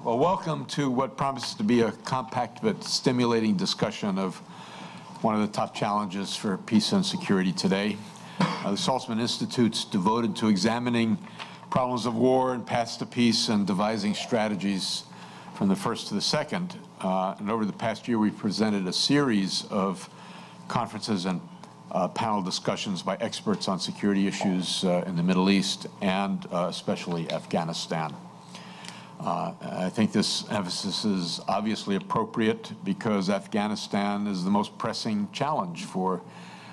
Well, welcome to what promises to be a compact but stimulating discussion of one of the top challenges for peace and security today. The Saltzman Institute's devoted to examining problems of war and paths to peace and devising strategies from the first to the second. And over the past year, we've presented a series of conferences and panel discussions by experts on security issues in the Middle East and especially Afghanistan. I think this emphasis is obviously appropriate because Afghanistan is the most pressing challenge for,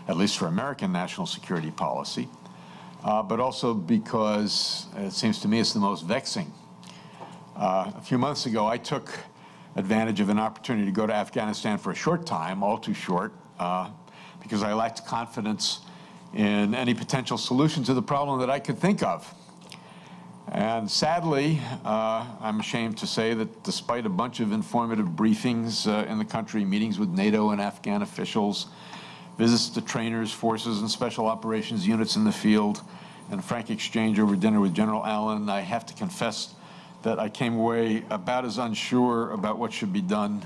at least for American national security policy, but also because it seems to me it's the most vexing. A few months ago, I took advantage of an opportunity to go to Afghanistan for a short time, all too short, because I lacked confidence in any potential solution to the problem that I could think of. And sadly, I'm ashamed to say that despite a bunch of informative briefings in the country, meetings with NATO and Afghan officials, visits to trainers, forces, and special operations units in the field, and frank exchange over dinner with General Allen, I have to confess that I came away about as unsure about what should be done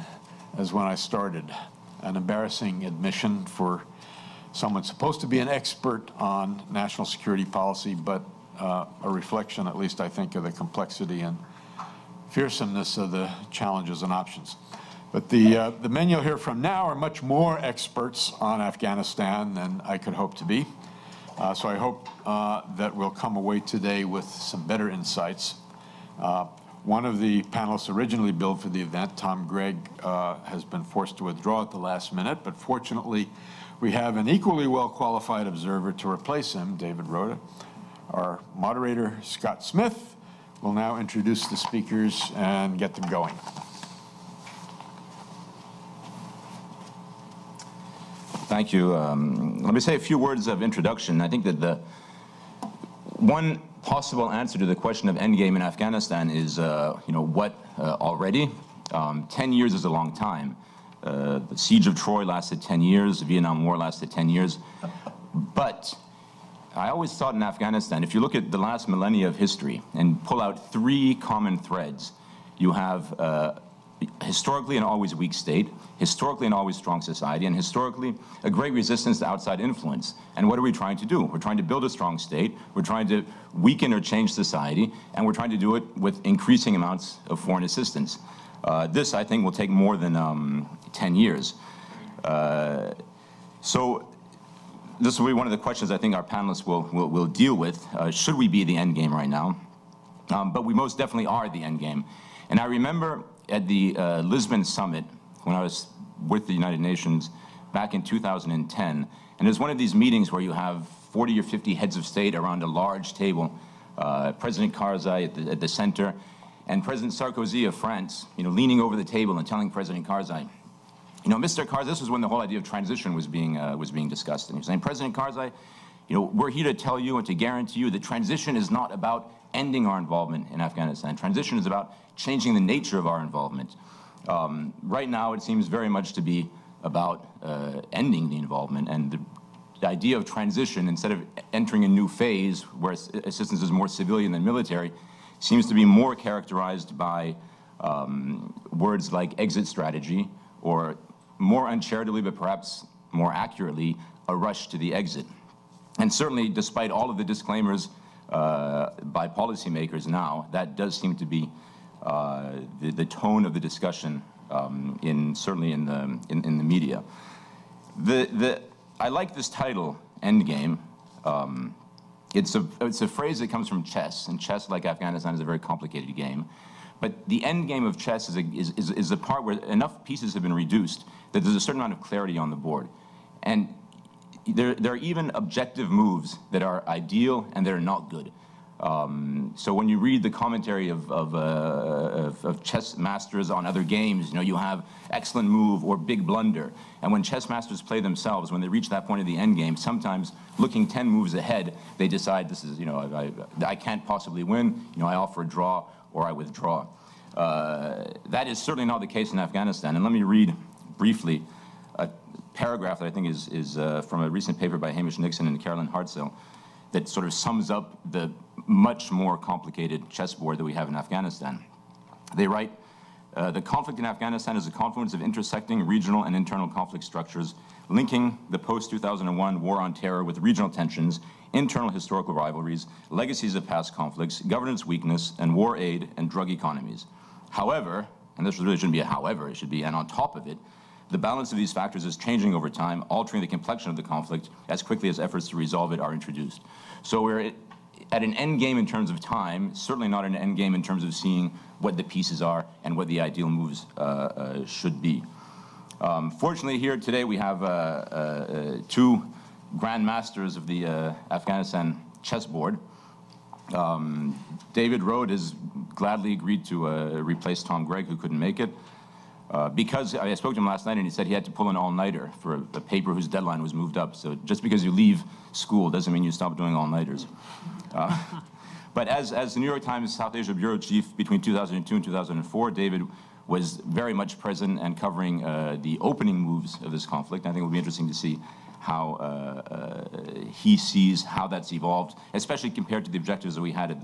as when I started. An embarrassing admission for someone supposed to be an expert on national security policy, but a reflection, at least I think, of the complexity and fearsomeness of the challenges and options. But the men you'll hear from now are much more experts on Afghanistan than I could hope to be. So I hope that we'll come away today with some better insights. One of the panelists originally billed for the event, Tom Gregg, has been forced to withdraw at the last minute, but fortunately we have an equally well-qualified observer to replace him, David Rhoda. Our moderator, Scott Smith, will now introduce the speakers and get them going. Thank you. Let me say a few words of introduction. I think that the one possible answer to the question of endgame in Afghanistan is, what already? 10 years is a long time. The siege of Troy lasted 10 years. The Vietnam War lasted 10 years. But I always thought in Afghanistan, if you look at the last millennia of history and pull out three common threads, you have historically an always weak state, historically an always strong society, and historically a great resistance to outside influence. And what are we trying to do? We're trying to build a strong state, we're trying to weaken or change society, and we're trying to do it with increasing amounts of foreign assistance. This, I think, will take more than 10 years. So this will be one of the questions I think our panelists will deal with. Should we be the end game right now? But we most definitely are the end game. And I remember at the Lisbon summit, when I was with the United Nations back in 2010, and it was one of these meetings where you have 40 or 50 heads of state around a large table, President Karzai at the center, and President Sarkozy of France, leaning over the table and telling President Karzai, Mr. Karzai, this was when the whole idea of transition was being discussed, and he was saying, President Karzai, we're here to tell you and to guarantee you that transition is not about ending our involvement in Afghanistan. Transition is about changing the nature of our involvement. Right now, it seems very much to be about ending the involvement, and the idea of transition, instead of entering a new phase where assistance is more civilian than military, seems to be more characterized by words like exit strategy, or more uncharitably, but perhaps more accurately, a rush to the exit. And certainly, despite all of the disclaimers by policymakers now, that does seem to be the tone of the discussion, certainly in the media. I like this title, Endgame. It's a phrase that comes from chess, and chess, like Afghanistan, is a very complicated game. But the end game of chess is a part where enough pieces have been reduced that there's a certain amount of clarity on the board. And there are even objective moves that are ideal and that are not good. So when you read the commentary of chess masters on other games, you have excellent move or big blunder. And when chess masters play themselves, when they reach that point of the end game, sometimes looking 10 moves ahead, they decide this is, I can't possibly win. I offer a draw or I withdraw. That is certainly not the case in Afghanistan. And let me read briefly a paragraph that I think is from a recent paper by Hamish Nixon and Carolyn Hartzell that sort of sums up the much more complicated chessboard that we have in Afghanistan. They write, the conflict in Afghanistan is a confluence of intersecting regional and internal conflict structures, linking the post-2001 war on terror with regional tensions, internal historical rivalries, legacies of past conflicts, governance weakness, and war aid and drug economies. However, and this really shouldn't be a however, it should be and on top of it, the balance of these factors is changing over time, altering the complexion of the conflict as quickly as efforts to resolve it are introduced. So we're at an end game in terms of time, certainly not an end game in terms of seeing what the pieces are and what the ideal moves should be. Fortunately, here today we have two grandmasters of the Afghanistan chessboard. David Rode has gladly agreed to replace Tom Gregg, who couldn't make it. Because I spoke to him last night and he said he had to pull an all-nighter for a paper whose deadline was moved up. So just because you leave school doesn't mean you stop doing all-nighters. But as the New York Times South Asia Bureau Chief between 2002 and 2004, David was very much present and covering the opening moves of this conflict. I think it will be interesting to see how he sees how that's evolved, especially compared to the objectives that we had at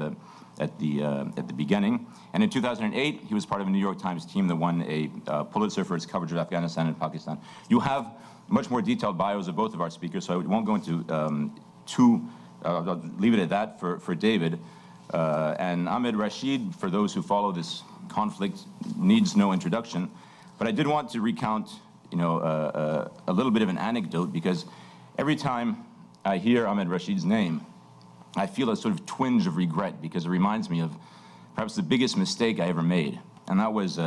the beginning. And in 2008, he was part of a New York Times team that won a Pulitzer for its coverage of Afghanistan and Pakistan. You have much more detailed bios of both of our speakers, so I won't go into I'll leave it at that for David. And Ahmed Rashid, for those who follow this conflict, needs no introduction. But I did want to recount, a little bit of an anecdote, because every time I hear Ahmed Rashid's name, I feel a sort of twinge of regret, because it reminds me of perhaps the biggest mistake I ever made. And that was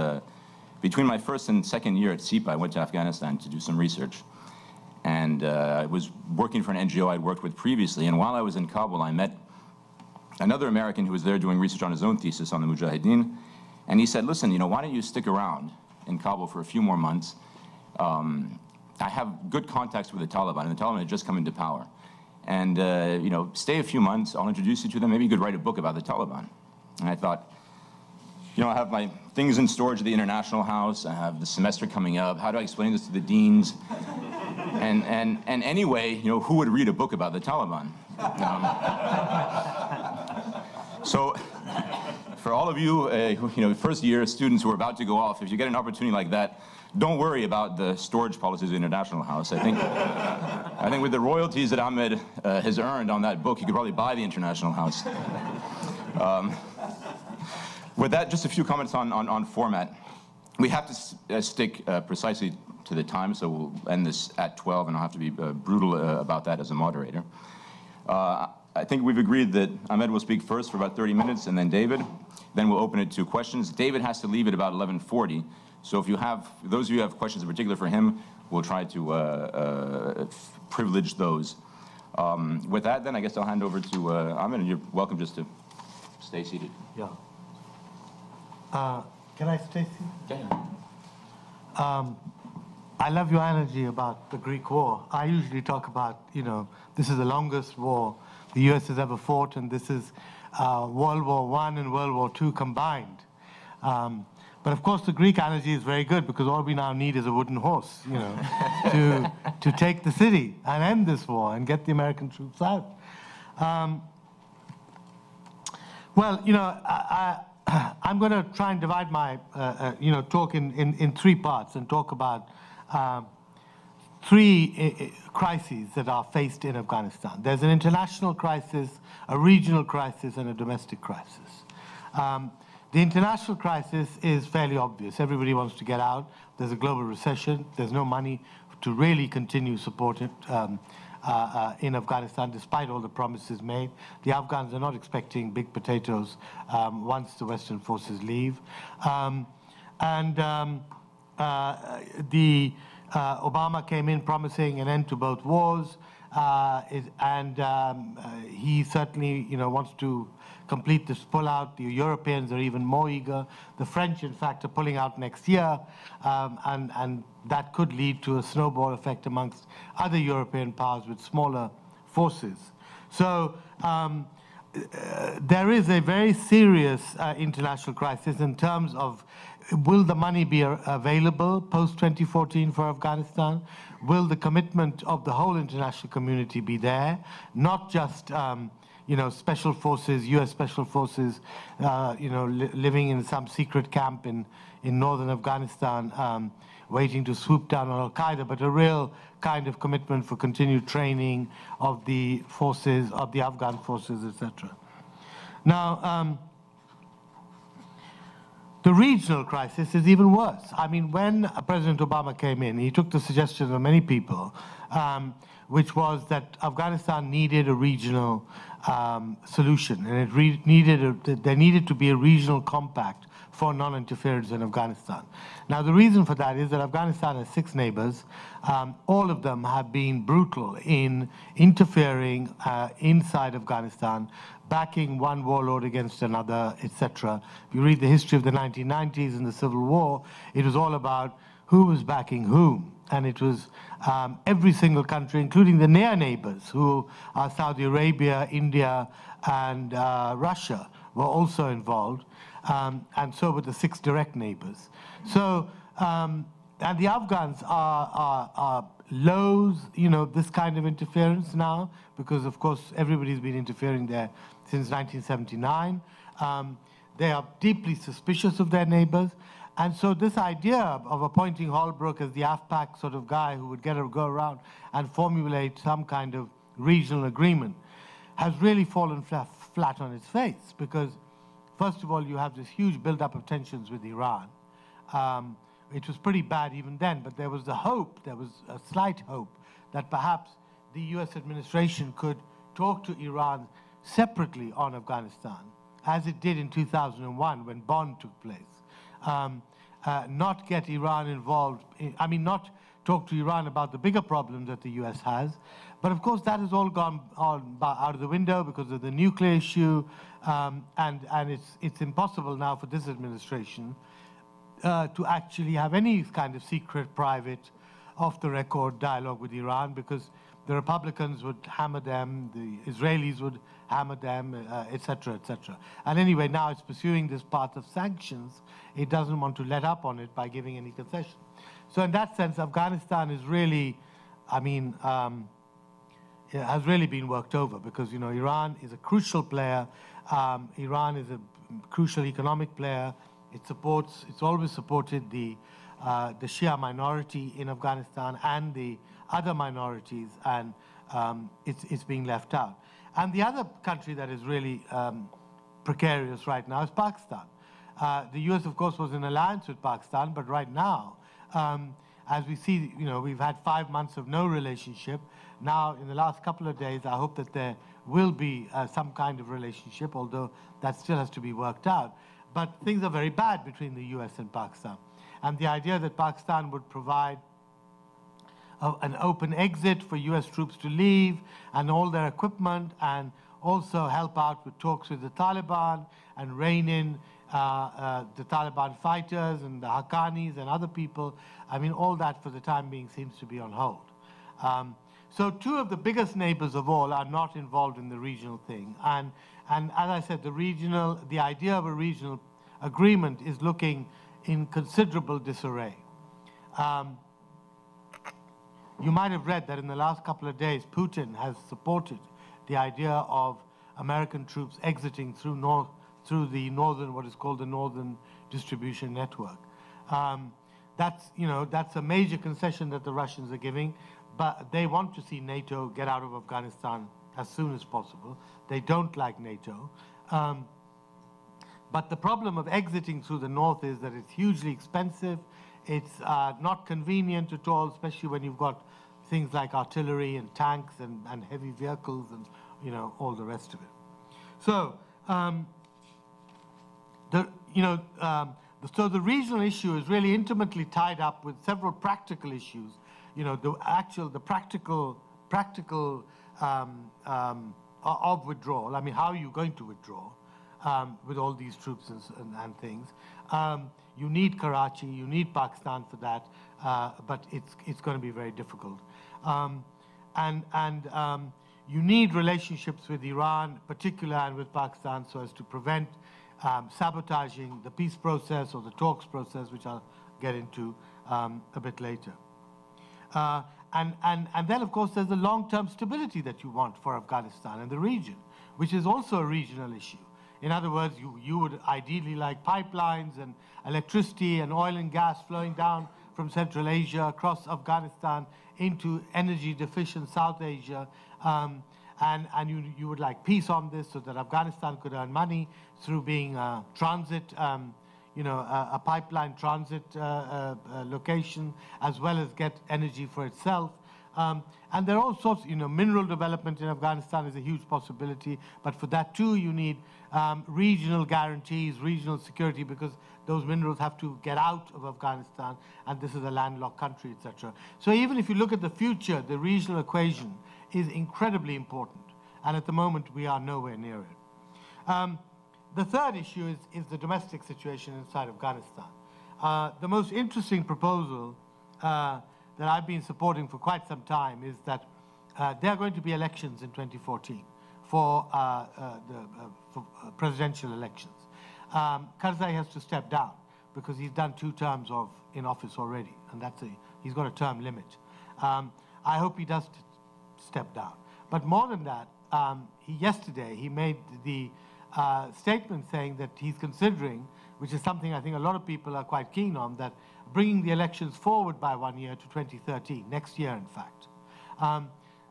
between my first and second year at SIPA, I went to Afghanistan to do some research. And I was working for an NGO I'd worked with previously. And while I was in Kabul, I met another American who was there doing research on his own thesis on the Mujahideen. And he said, listen, why don't you stick around in Kabul for a few more months? I have good contacts with the Taliban, and the Taliban had just come into power. And, stay a few months, I'll introduce you to them. Maybe you could write a book about the Taliban. And I thought, I have my things in storage at the International House. I have the semester coming up. How do I explain this to the deans? And anyway, who would read a book about the Taliban? So for all of you, first year students who are about to go off, if you get an opportunity like that, don't worry about the storage policies of the International House. I think with the royalties that Ahmed has earned on that book, you could probably buy the International House. With that, just a few comments on format. We have to stick precisely to the time, so we'll end this at 12, and I'll have to be brutal about that as a moderator. I think we've agreed that Ahmed will speak first for about 30 minutes, and then David. Then we'll open it to questions. David has to leave at about 11:40, so if those of you who have questions in particular for him, we'll try to privilege those. With that, then, I guess I'll hand over to Ahmed, and you're welcome just to stay seated. Yeah. Can I stay seated? Yeah. I love your energy about the Greek war. I usually talk about, this is the longest war the U.S. has ever fought, and this is World War I and World War II combined. But of course, the Greek energy is very good, because all we now need is a wooden horse, to take the city and end this war and get the American troops out. I'm going to try and divide my, talk in three parts and talk about three crises that are faced in Afghanistan. There's an international crisis, a regional crisis, and a domestic crisis. The international crisis is fairly obvious. Everybody wants to get out. There's a global recession. There's no money to really continue supporting in Afghanistan, despite all the promises made. The Afghans are not expecting big potatoes once the Western forces leave. Obama came in promising an end to both wars, he certainly, wants to complete this pullout. The Europeans are even more eager. The French, in fact, are pulling out next year, and that could lead to a snowball effect amongst other European powers with smaller forces. So there is a very serious international crisis in terms of, will the money be available post-2014 for Afghanistan? Will the commitment of the whole international community be there? Not just special forces, U.S. special forces, living in some secret camp in northern Afghanistan, waiting to swoop down on Al-Qaeda, but a real kind of commitment for continued training of the forces, of the Afghan forces, etc. Now, the regional crisis is even worse. I mean, when President Obama came in, he took the suggestion of many people, which was that Afghanistan needed a regional solution, and there needed to be a regional compact for non-interference in Afghanistan. Now, the reason for that is that Afghanistan has 6 neighbors. All of them have been brutal in interfering inside Afghanistan, backing one warlord against another, etc. If you read the history of the 1990s and the Civil War, it was all about who was backing whom. And it was every single country, including the near neighbors, who are Saudi Arabia, India, and Russia, were also involved. And so were the 6 direct neighbors. So, and the Afghans are loathe, this kind of interference now, because of course everybody's been interfering there since 1979. They are deeply suspicious of their neighbors. And so this idea of appointing Holbrooke as the AFPAC sort of guy who would go around and formulate some kind of regional agreement has really fallen flat on its face, because first of all, you have this huge buildup of tensions with Iran. It was pretty bad even then, but there was a slight hope that perhaps the US administration could talk to Iran separately on Afghanistan, as it did in 2001 when Bonn took place. Not get Iran involved, not talk to Iran about the bigger problem that the US has. But of course, that has all gone out of the window because of the nuclear issue, and it's impossible now for this administration to actually have any kind of secret, private, off-the-record dialogue with Iran, because the Republicans would hammer them, the Israelis would hammer them, et cetera, et cetera. And anyway, now it's pursuing this path of sanctions. It doesn't want to let up on it by giving any concession. So in that sense, Afghanistan is really, has really been worked over, because Iran is a crucial player. Iran is a crucial economic player. It's always supported the Shia minority in Afghanistan and the other minorities, and it's being left out. And the other country that is really precarious right now is Pakistan. The US, of course, was in alliance with Pakistan, but right now, as we see, we've had 5 months of no relationship. Now, in the last couple of days, I hope that there will be some kind of relationship, although that still has to be worked out. But things are very bad between the US and Pakistan. And the idea that Pakistan would provide an open exit for US troops to leave and all their equipment, and also help out with talks with the Taliban and rein in the Taliban fighters and the Haqqanis and other people, all that for the time being seems to be on hold. So 2 of the biggest neighbors of all are not involved in the regional thing. And as I said, the idea of a regional agreement is looking in considerable disarray. You might have read that in the last couple of days, Putin has supported the idea of American troops exiting through the northern, what is called the Northern Distribution Network. That's a major concession that the Russians are giving, but they want to see NATO get out of Afghanistan as soon as possible. They don't like NATO. But the problem of exiting through the north is that it's hugely expensive. It's not convenient at all, especially when you've got things like artillery and tanks and heavy vehicles and all the rest of it. So so the regional issue is really intimately tied up with several practical issues. The practical of withdrawal. How are you going to withdraw with all these troops and things? You need Karachi, you need Pakistan for that, but it's going to be very difficult. You need relationships with Iran, particularly, and with Pakistan, so as to prevent sabotaging the peace process or the talks process, which I'll get into a bit later. And then, of course, there's the long-term stability that you want for Afghanistan and the region, which is also a regional issue. In other words, you would ideally like pipelines and electricity and oil and gas flowing down from Central Asia across Afghanistan into energy deficient South Asia. And you would like peace on this so that Afghanistan could earn money through being a transit, a pipeline transit location, as well as get energy for itself. And there are all sorts, mineral development in Afghanistan is a huge possibility, but for that too you need regional guarantees, regional security, because those minerals have to get out of Afghanistan, and this is a landlocked country, etc. So even if you look at the future, the regional equation is incredibly important, and at the moment we are nowhere near it. The third issue is the domestic situation inside Afghanistan. The most interesting proposal that I've been supporting for quite some time is that there are going to be elections in 2014 for presidential elections. Karzai has to step down because he's done 2 terms in office already, and he's got a term limit. I hope he does step down. But more than that, yesterday he made the statement saying that he's considering, which is something I think a lot of people are quite keen on, that bringing the elections forward by 1 year to 2013, next year in fact.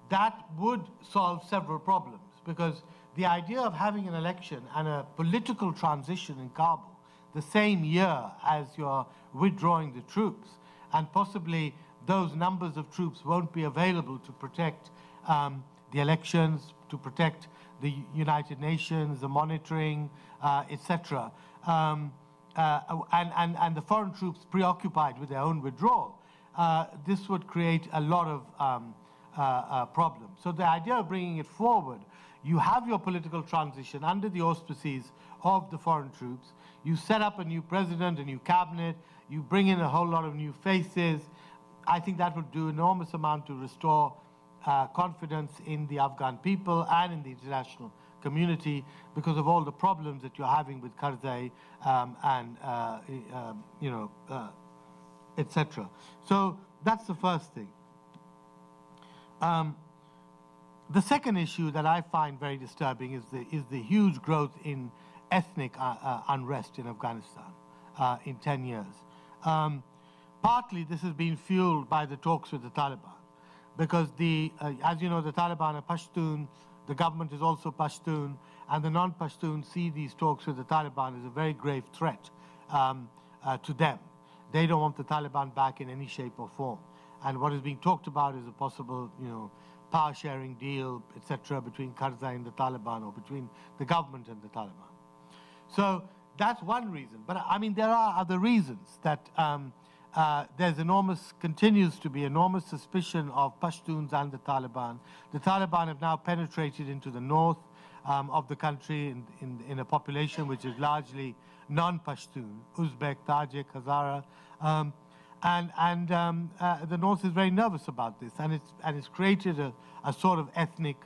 That would solve several problems, because the idea of having an election and a political transition in Kabul the same year as you're withdrawing the troops, and possibly those numbers of troops won't be available to protect the elections, to protect the United Nations, the monitoring, etc. And the foreign troops preoccupied with their own withdrawal, this would create a lot of problems. So the idea of bringing it forward, you have your political transition under the auspices of the foreign troops, you set up a new president, a new cabinet, you bring in a whole lot of new faces. I think that would do enormous amount to restore confidence in the Afghan people and in the international community, because of all the problems that you're having with Karzai etc. So that's the first thing. The second issue that I find very disturbing is the huge growth in ethnic unrest in Afghanistan in 10 years. Partly this has been fueled by the talks with the Taliban, because as you know, the Taliban are Pashtun, the government is also Pashtun, and the non-Pashtuns see these talks with the Taliban as a very grave threat to them. They don't want the Taliban back in any shape or form. And what is being talked about is a possible, power-sharing deal, etc., between Karzai and the Taliban, or between the government and the Taliban. So that's one reason. But I mean, there are other reasons that continues to be enormous suspicion of Pashtuns and the Taliban. The Taliban have now penetrated into the north of the country in a population which is largely non-Pashtun, Uzbek, Tajik, Hazara, and the north is very nervous about this, and it's created a sort of ethnic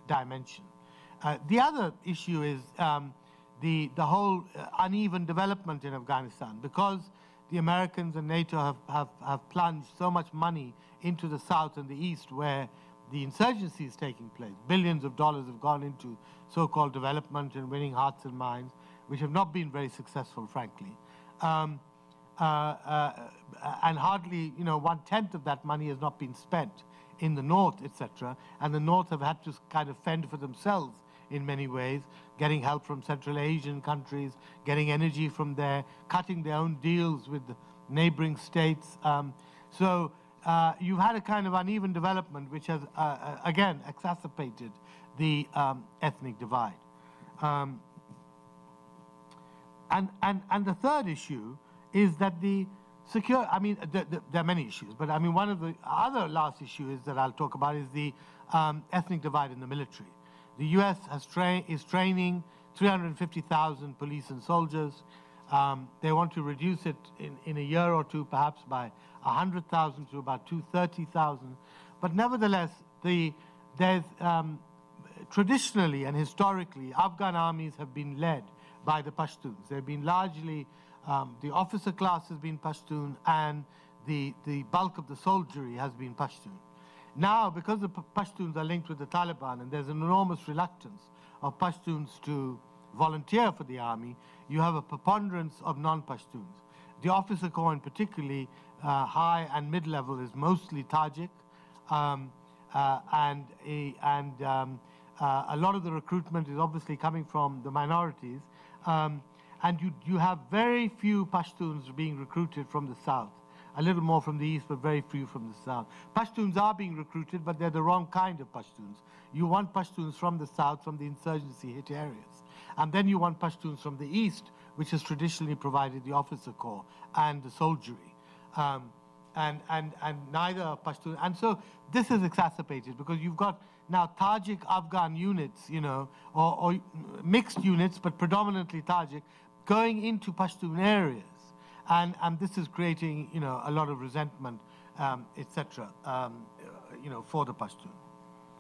dimension. The other issue is the whole uneven development in Afghanistan, because the Americans and NATO have plunged so much money into the south and the east, where the insurgency is taking place. Billions of dollars have gone into so-called development and winning hearts and minds, which have not been very successful, frankly. And hardly, 1/10 of that money has not been spent in the north, etc. And the north have had to kind of fend for themselves in many ways, getting help from Central Asian countries, getting energy from there, cutting their own deals with the neighboring states. So you've had a kind of uneven development, which has, again, exacerbated the ethnic divide. And the third issue is that there are many issues, but I mean, one of the other last issues that I'll talk about is the ethnic divide in the military. The US is training 350,000 police and soldiers. They want to reduce it in a year or two, perhaps by 100,000 to about 230,000. But nevertheless, there's traditionally and historically, Afghan armies have been led by the Pashtuns. They've been largely, the officer class has been Pashtun, and the bulk of the soldiery has been Pashtun. Now, because the Pashtuns are linked with the Taliban and there's an enormous reluctance of Pashtuns to volunteer for the army, you have a preponderance of non-Pashtuns. The officer corps, in particularly high and mid-level, is mostly Tajik, and a lot of the recruitment is obviously coming from the minorities, and you have very few Pashtuns being recruited from the south. A little more from the east, but very few from the south. Pashtuns are being recruited, but they're the wrong kind of Pashtuns. You want Pashtuns from the south, from the insurgency-hit areas. And then you want Pashtuns from the east, which has traditionally provided the officer corps and the soldiery. And neither are Pashtun. And so this is exacerbated because you've got now Tajik Afghan units, you know, or mixed units, but predominantly Tajik, going into Pashtun areas. And this is creating, you know, a lot of resentment, etc., you know, for the Pashtun.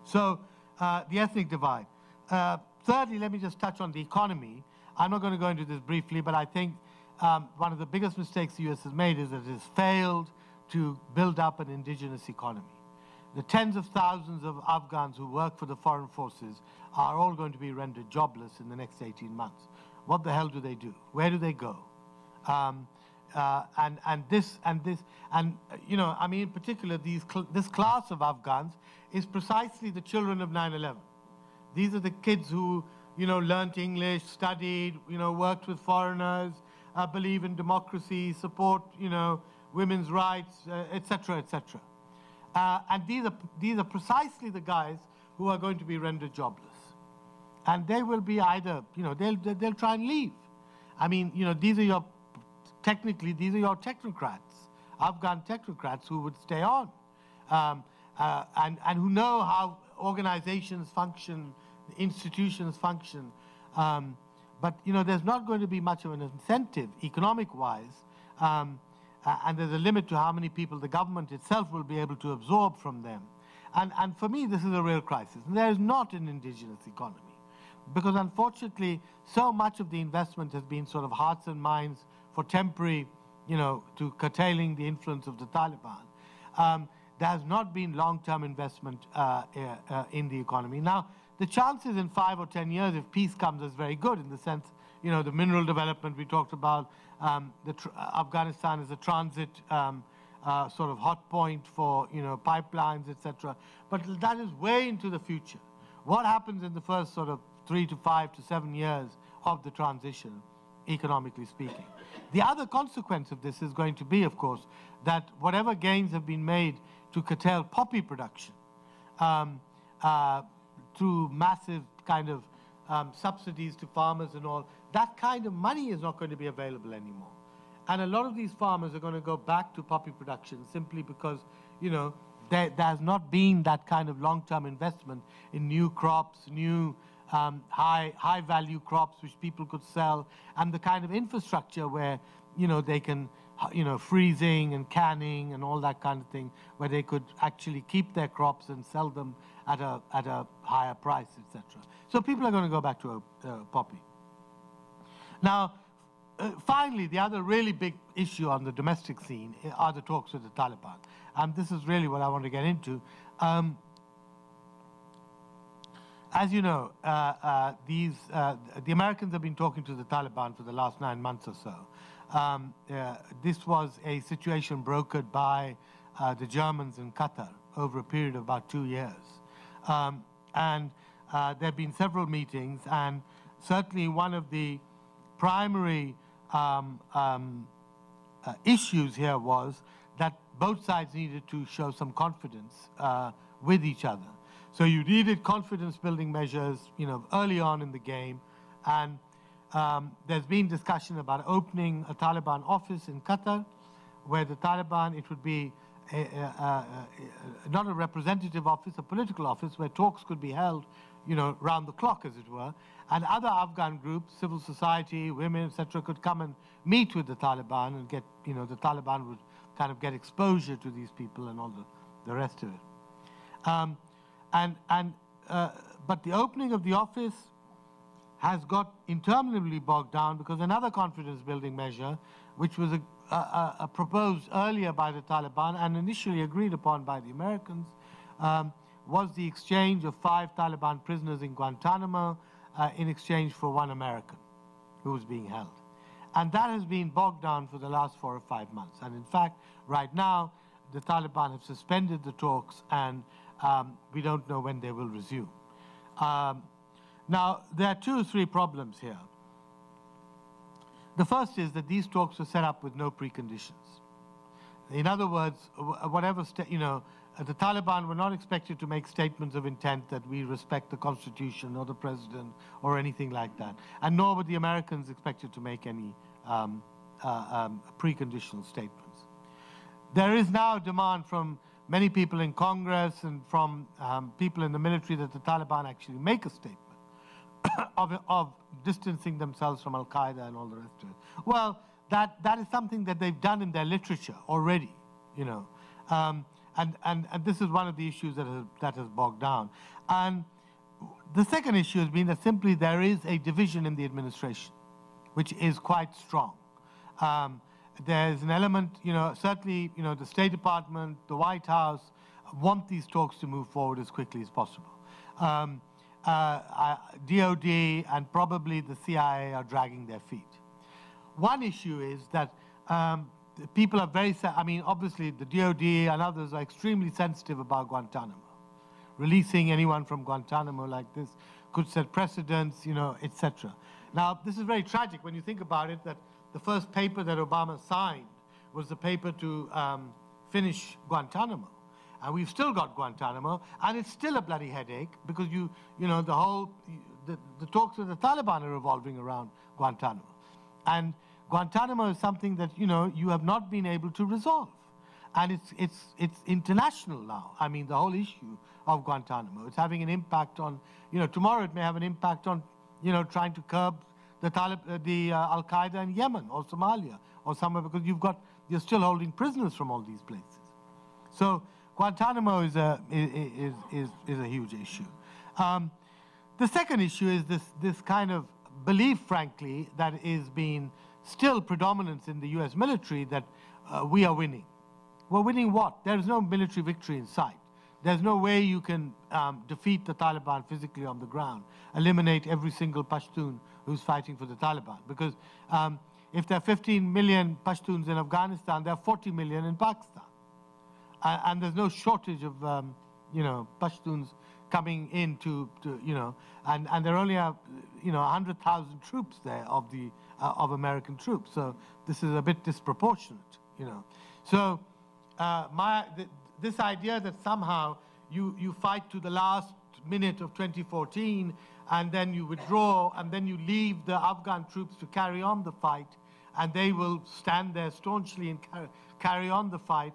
So the ethnic divide. Thirdly, let me just touch on the economy. I'm not going to go into this briefly, but I think one of the biggest mistakes the US has made is that it has failed to build up an indigenous economy. The tens of thousands of Afghans who work for the foreign forces are all going to be rendered jobless in the next 18 months. What the hell do they do? Where do they go? And you know, I mean, in particular, this class of Afghans is precisely the children of 9/11. These are the kids who, you know, learnt English, studied, you know, worked with foreigners, believe in democracy, support, you know, women's rights, etc., etc. And these are precisely the guys who are going to be rendered jobless. And they will be either, you know, they'll try and leave. I mean, you know, these are your technocrats, Afghan technocrats who would stay on, and who know how organizations function, institutions function. But, you know, there's not going to be much of an incentive economic-wise, and there's a limit to how many people the government itself will be able to absorb from them. And for me, this is a real crisis. And there is not an indigenous economy. Because unfortunately, so much of the investment has been sort of hearts and minds for temporary, you know, to curtailing the influence of the Taliban. There has not been long-term investment in the economy. Now, the chances in 5 or 10 years, if peace comes, is very good in the sense, you know, the mineral development we talked about, Afghanistan is a transit sort of hot point for, you know, pipelines, etc. But that is way into the future. What happens in the first sort of 3 to 5 to 7 years of the transition, economically speaking? The other consequence of this is going to be, of course, that whatever gains have been made to curtail poppy production through massive kind of subsidies to farmers and all, that kind of money is not going to be available anymore. And a lot of these farmers are going to go back to poppy production simply because, you know, there has not been that kind of long-term investment in new crops, new high-value crops which people could sell, and the kind of infrastructure where, you know, they can, you know, freezing and canning and all that kind of thing, where they could actually keep their crops and sell them at a higher price, etc. So people are going to go back to a poppy. Now, finally, the other really big issue on the domestic scene are the talks with the Taliban. And this is really what I want to get into. As you know, the Americans have been talking to the Taliban for the last 9 months or so. This was a situation brokered by the Germans in Qatar over a period of about 2 years. There have been several meetings, and certainly one of the primary issues here was that both sides needed to show some confidence with each other. So you needed confidence-building measures, you know, early on in the game, and there's been discussion about opening a Taliban office in Qatar, where the Taliban, it would be not a representative office, a political office, where talks could be held, you know, round the clock, as it were, and other Afghan groups, civil society, women, etc., could come and meet with the Taliban and get, you know, the Taliban would kind of get exposure to these people and all the rest of it. But the opening of the office has got interminably bogged down because another confidence-building measure, which was proposed earlier by the Taliban and initially agreed upon by the Americans, was the exchange of 5 Taliban prisoners in Guantanamo in exchange for 1 American who was being held. And that has been bogged down for the last 4 or 5 months. And in fact, right now, the Taliban have suspended the talks, and we don't know when they will resume. Now, there are 2 or 3 problems here. The first is that these talks were set up with no preconditions. In other words, whatever, the Taliban were not expected to make statements of intent that we respect the Constitution or the President or anything like that. And nor were the Americans expected to make any preconditional statements. There is now a demand from many people in Congress and from people in the military that the Taliban actually make a statement of distancing themselves from Al-Qaeda and all the rest of it. Well, that is something that they've done in their literature already, and this is one of the issues that has bogged down. And the second issue has been that simply there is a division in the administration, which is quite strong. There's an element, certainly, the State Department, the White House want these talks to move forward as quickly as possible. DOD and probably the CIA are dragging their feet. One issue is that people are very, obviously the DOD and others are extremely sensitive about Guantanamo. Releasing anyone from Guantanamo like this could set precedents, etc. Now, this is very tragic when you think about it, that the first paper that Obama signed was the paper to finish Guantanamo. And we've still got Guantanamo, and it's still a bloody headache because the talks with the Taliban are revolving around Guantanamo. And Guantanamo is something that, you have not been able to resolve. And it's international now. I mean, the whole issue of Guantanamo. It's having an impact on, tomorrow it may have an impact on, trying to curb the Al-Qaeda in Yemen or Somalia or somewhere, because you're still holding prisoners from all these places. So Guantanamo is a huge issue. The second issue is this kind of belief, frankly, that is being still predominant in the US military that we are winning. We're winning what? There's no military victory in sight. There's no way you can defeat the Taliban physically on the ground, eliminate every single Pashtun who's fighting for the Taliban. Because if there are 15 million Pashtuns in Afghanistan, there are 40 million in Pakistan. And there's no shortage of, Pashtuns coming in and there only are, 100,000 troops there of American troops. So this is a bit disproportionate, So this idea that somehow you fight to the last minute of 2014 and then you withdraw and then you leave the Afghan troops to carry on the fight and they will stand there staunchly and carry on the fight,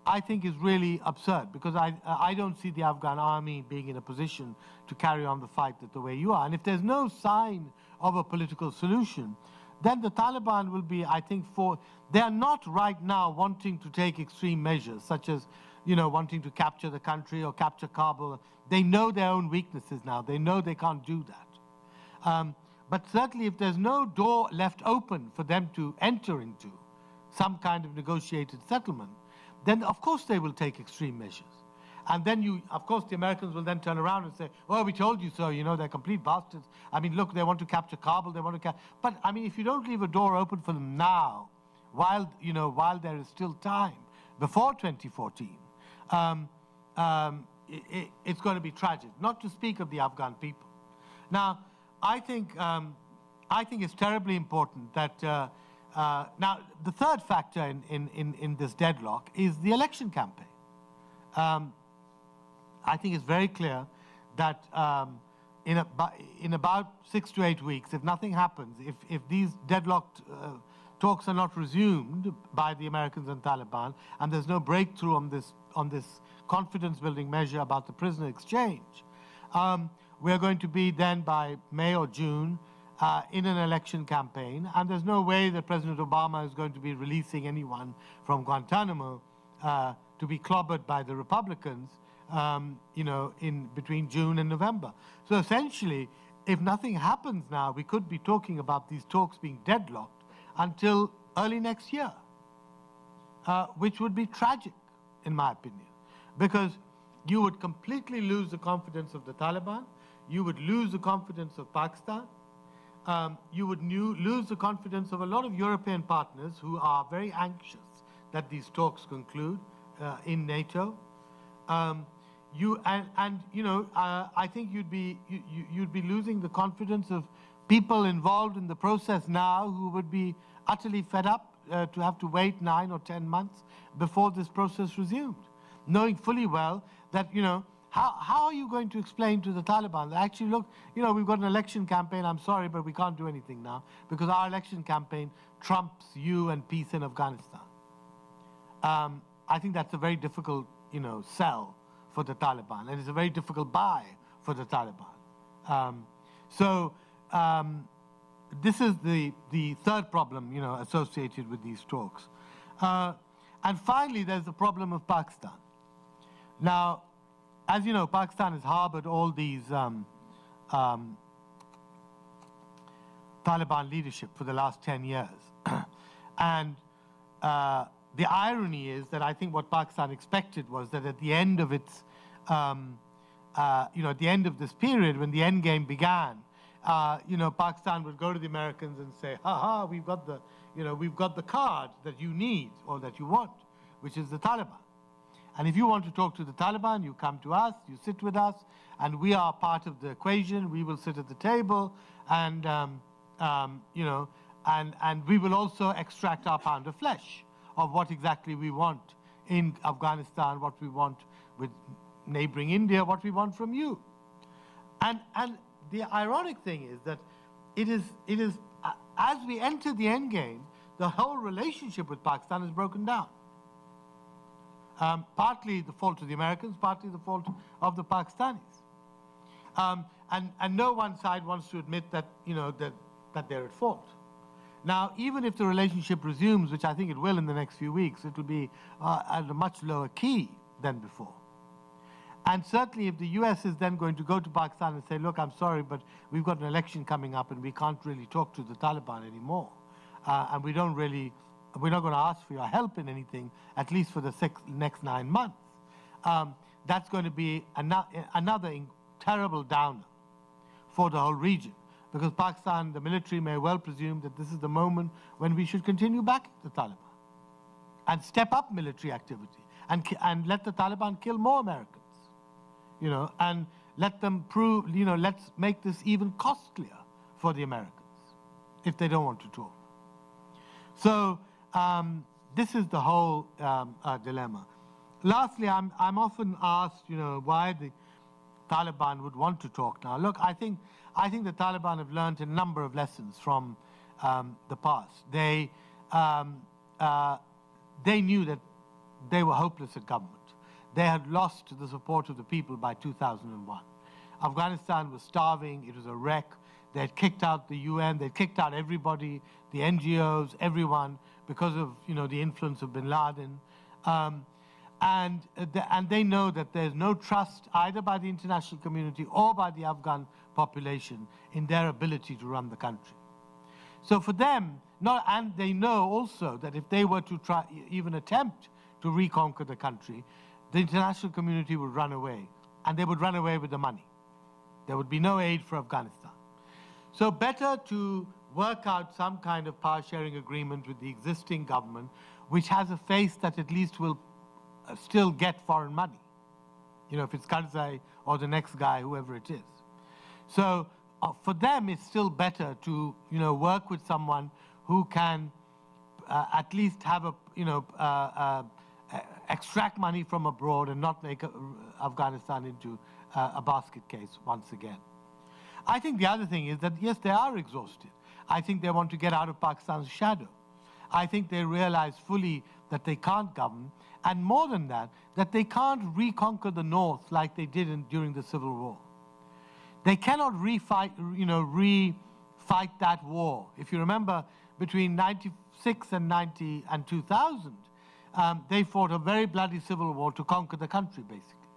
I think is really absurd, because I don't see the Afghan army being in a position to carry on the fight the way you are. And if there's no sign of a political solution, then the Taliban will be, I think, they are not right now wanting to take extreme measures, such as, wanting to capture the country or capture Kabul. They know their own weaknesses now. They know they can't do that. But certainly if there's no door left open for them to enter into some kind of negotiated settlement, then of course they will take extreme measures. And then of course the Americans will then turn around and say, well, we told you so, they're complete bastards. I mean, look, they want to capture Kabul, they want to but I mean, if you don't leave a door open for them now, while there is still time, before 2014, it's going to be tragic, not to speak of the Afghan people. Now, I think it's terribly important that now, the third factor in this deadlock is the election campaign. I think it's very clear that in about 6 to 8 weeks, if nothing happens, if these deadlocked talks are not resumed by the Americans and Taliban, and there's no breakthrough on this confidence-building measure about the prisoner exchange, we're going to be then by May or June in an election campaign, and there's no way that President Obama is going to be releasing anyone from Guantanamo to be clobbered by the Republicans, in between June and November. So essentially, if nothing happens now, we could be talking about these talks being deadlocked until early next year, which would be tragic, in my opinion, because you would completely lose the confidence of the Taliban. You would lose the confidence of Pakistan. You would lose the confidence of a lot of European partners who are very anxious that these talks conclude in NATO. I think you'd be losing the confidence of people involved in the process now who would be utterly fed up to have to wait 9 or 10 months before this process resumed, knowing fully well that, how are you going to explain to the Taliban that actually, look, we've got an election campaign, I'm sorry, but we can't do anything now because our election campaign trumps you and peace in Afghanistan. I think that's a very difficult, sell for the Taliban, and it's a very difficult buy for the Taliban. This is the third problem, associated with these talks. And finally, there's the problem of Pakistan. Now, as you know, Pakistan has harbored all these Taliban leadership for the last 10 years. And the irony is that I think what Pakistan expected was that at the end of its, at the end of this period, when the end game began, Pakistan would go to the Americans and say, ha, we've got the card that you need or that you want, which is the Taliban. And if you want to talk to the Taliban, you come to us, you sit with us, and we are part of the equation. We will sit at the table, and and we will also extract our pound of flesh of what exactly we want in Afghanistan, what we want with neighboring India, what we want from you. And the ironic thing is that it is as we enter the end game, the whole relationship with Pakistan is broken down. Partly the fault of the Americans, partly the fault of the Pakistanis. And no one side wants to admit that, that they're at fault. Now, even if the relationship resumes, which I think it will in the next few weeks, it will be at a much lower key than before. And certainly if the US is then going to go to Pakistan and say, look, I'm sorry, but we've got an election coming up and we can't really talk to the Taliban anymore. And we're not going to ask for your help in anything, at least for the next 9 months. That's going to be another terrible downer for the whole region, because Pakistan, the military, may well presume that this is the moment when we should continue backing the Taliban and step up military activity and let the Taliban kill more Americans, and let them prove, let's make this even costlier for the Americans if they don't want to talk. So this is the whole dilemma. Lastly, I'm often asked, why the Taliban would want to talk now. Look, I think the Taliban have learned a number of lessons from the past. They knew that they were hopeless at government. They had lost the support of the people by 2001. Afghanistan was starving. It was a wreck. They had kicked out the UN. They had kicked out everybody, the NGOs, everyone, because of the influence of bin Laden. And they know that there's no trust either by the international community or by the Afghan population in their ability to run the country. So for them, and they know also that if they were to try, even attempt to reconquer the country, the international community would run away, and they would run away with the money. There would be no aid for Afghanistan. So better to work out some kind of power-sharing agreement with the existing government, which has a face that at least will still get foreign money, if it's Karzai or the next guy, whoever it is. So for them, it's still better to, work with someone who can at least have extract money from abroad and not make Afghanistan into a basket case once again. I think the other thing is that, yes, they are exhausted. I think they want to get out of Pakistan's shadow. I think they realize fully that they can't govern, and more than that, that they can't reconquer the North like they did during the Civil War. They cannot refight that war. If you remember, between 96 and 2000, they fought a very bloody civil war to conquer the country, basically.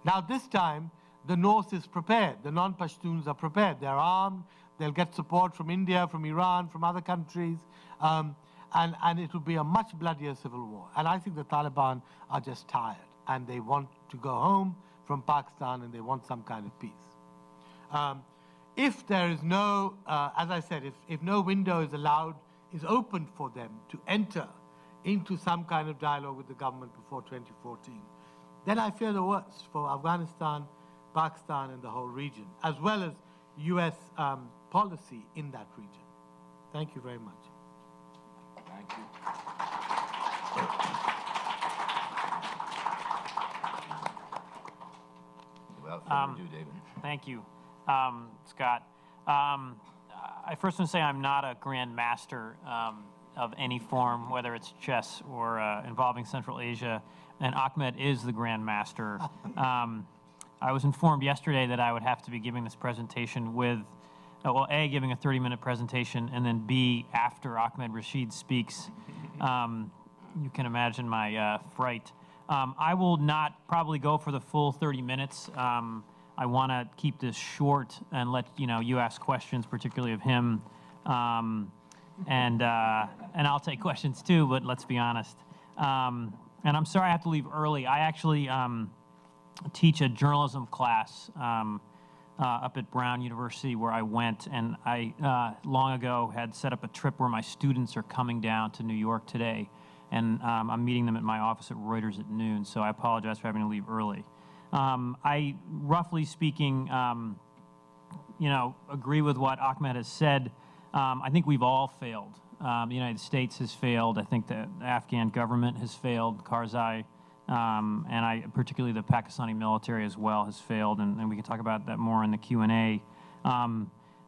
Now this time, the North is prepared. The non-Pashtuns are prepared. They're armed. They'll get support from India, from Iran, from other countries. And it will be a much bloodier civil war. And I think the Taliban are just tired. and they want to go home from Pakistan, and they want some kind of peace. If there is no, as I said, if no window is opened for them to enter into some kind of dialogue with the government before 2014, then I fear the worst for Afghanistan, Pakistan, and the whole region, as well as US policy in that region. Thank you very much. Thank you. Without further ado, David. Thank you, Scott. I first want to say I'm not a grand master of any form, whether it's chess or involving Central Asia, and Ahmed is the grand master. I was informed yesterday that I would have to be giving this presentation with, well, A, giving a 30-minute presentation, and then B, after Ahmed Rashid speaks. You can imagine my fright. I will not probably go for the full 30 minutes. I want to keep this short and let you ask questions, particularly of him, and I'll take questions too. But let's be honest. And I'm sorry I have to leave early. I actually teach a journalism class up at Brown University where I went, and I long ago had set up a trip where my students are coming down to New York today, and I'm meeting them at my office at Reuters at noon. So I apologize for having to leave early. I, roughly speaking, agree with what Ahmed has said. I think we've all failed. The United States has failed. I think the Afghan government has failed, Karzai, and particularly the Pakistani military as well has failed, and we can talk about that more in the Q&A.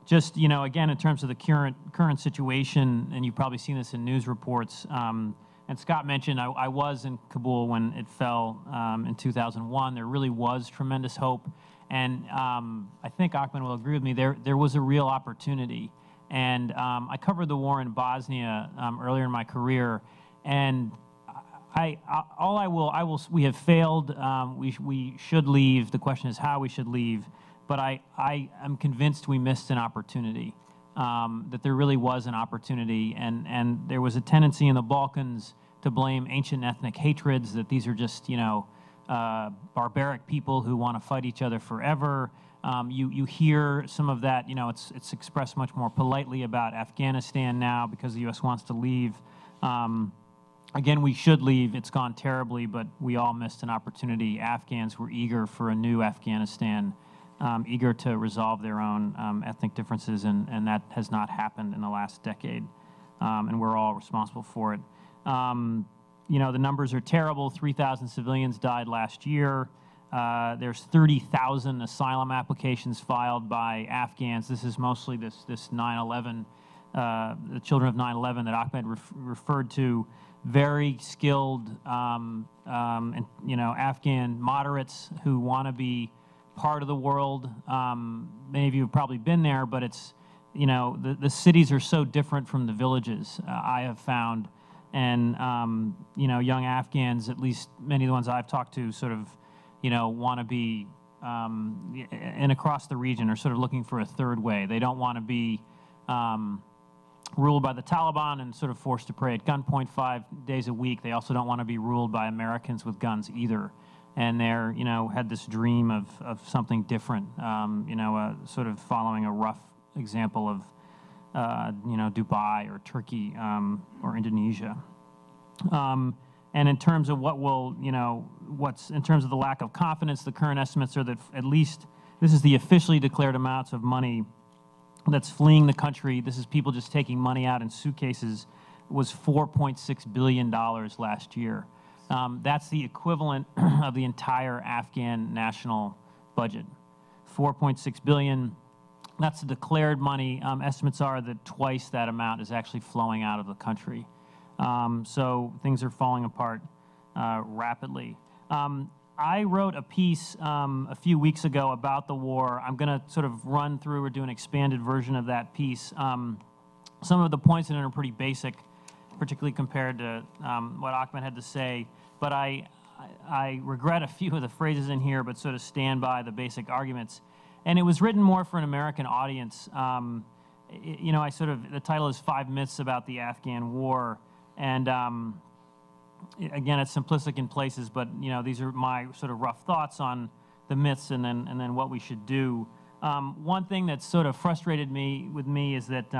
Just, again, in terms of the current situation, and you've probably seen this in news reports, and Scott mentioned I was in Kabul when it fell in 2001. There really was tremendous hope. And I think Ahmed will agree with me, there was a real opportunity. And I covered the war in Bosnia earlier in my career. And we have failed. We should leave. The question is how we should leave. But I am convinced we missed an opportunity, that there really was an opportunity. And there was a tendency in the Balkans to blame ancient ethnic hatreds, that these are just, barbaric people who want to fight each other forever. You hear some of that, it's expressed much more politely about Afghanistan now because the U.S. wants to leave. Again, we should leave. It's gone terribly, but we all missed an opportunity. Afghans were eager for a new Afghanistan, eager to resolve their own ethnic differences, and that has not happened in the last decade, and we're all responsible for it. The numbers are terrible. 3,000 civilians died last year. There's 30,000 asylum applications filed by Afghans. This is mostly this 9/11, the children of 9/11 that Ahmed referred to. Very skilled, Afghan moderates who want to be part of the world. Many of you have probably been there, but it's, the cities are so different from the villages, I have found. And, young Afghans, at least many of the ones I've talked to, sort of, want to be, and across the region are sort of looking for a third way. They don't want to be ruled by the Taliban and sort of forced to pray at gunpoint 5 days a week. They also don't want to be ruled by Americans with guns either. And they're, had this dream of something different, sort of following a rough example of, Dubai or Turkey or Indonesia. And in terms of what will, in terms of the lack of confidence, the current estimates are that at least, this is the officially declared amounts of money that's fleeing the country. This is people just taking money out in suitcases, was $4.6 billion last year. That's the equivalent of the entire Afghan national budget. 4.6 billion. That's the declared money. Estimates are that twice that amount is actually flowing out of the country. So things are falling apart rapidly. I wrote a piece a few weeks ago about the war. I'm going to sort of run through or do an expanded version of that piece. Some of the points in it are pretty basic, particularly compared to what Ahmed had to say. But I regret a few of the phrases in here, but sort of stand by the basic arguments. And it was written more for an American audience. The title is 5 Myths About the Afghan War. And again, it's simplistic in places, but these are my sort of rough thoughts on the myths and then what we should do. One thing that's sort of frustrated me is that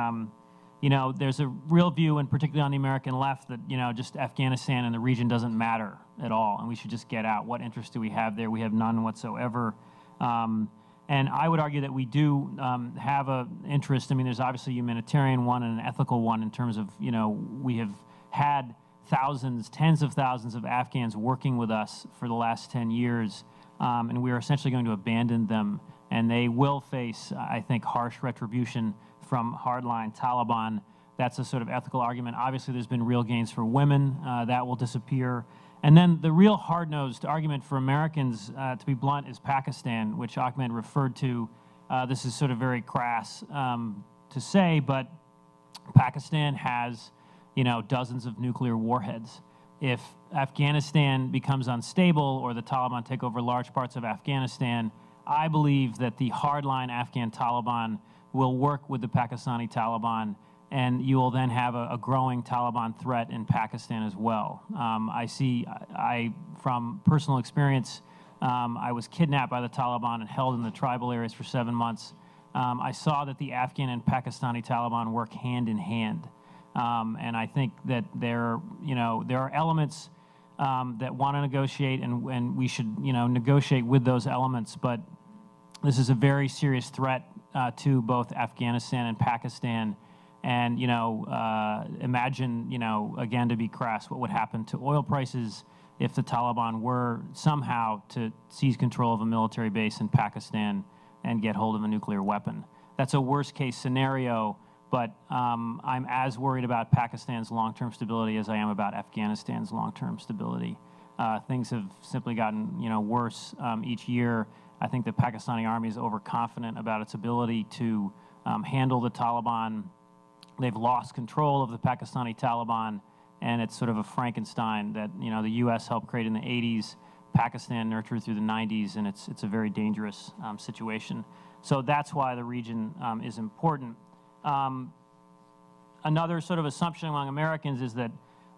there's a real view, and particularly on the American left, that just Afghanistan and the region doesn't matter at all, and we should just get out. What interest do we have there? We have none whatsoever. And I would argue that we do have an interest. I mean, there's obviously a humanitarian one and an ethical one in terms of, we have had thousands, tens of thousands of Afghans working with us for the last 10 years, and we are essentially going to abandon them. And they will face, I think, harsh retribution from hardline Taliban. That's a sort of ethical argument. Obviously, there's been real gains for women. That will disappear. And then the real hard-nosed argument for Americans, to be blunt, is Pakistan, which Ahmed referred to. This is sort of very crass to say, but Pakistan has, dozens of nuclear warheads. If Afghanistan becomes unstable or the Taliban take over large parts of Afghanistan, I believe that the hardline Afghan Taliban will work with the Pakistani Taliban, and you will then have a growing Taliban threat in Pakistan as well. From personal experience, I was kidnapped by the Taliban and held in the tribal areas for 7 months. I saw that the Afghan and Pakistani Taliban work hand in hand. And I think that there are elements that want to negotiate, and we should, negotiate with those elements. But this is a very serious threat to both Afghanistan and Pakistan. And, imagine, again, to be crass, what would happen to oil prices if the Taliban were somehow to seize control of a military base in Pakistan and get hold of a nuclear weapon. That's a worst-case scenario, but I'm as worried about Pakistan's long-term stability as I am about Afghanistan's long-term stability. Things have simply gotten, worse each year. I think the Pakistani army is overconfident about its ability to handle the Taliban. They've lost control of the Pakistani Taliban, and it's sort of a Frankenstein that the U.S. helped create in the 80s, Pakistan nurtured through the 90s, and it's a very dangerous situation. So that's why the region is important. Another sort of assumption among Americans is that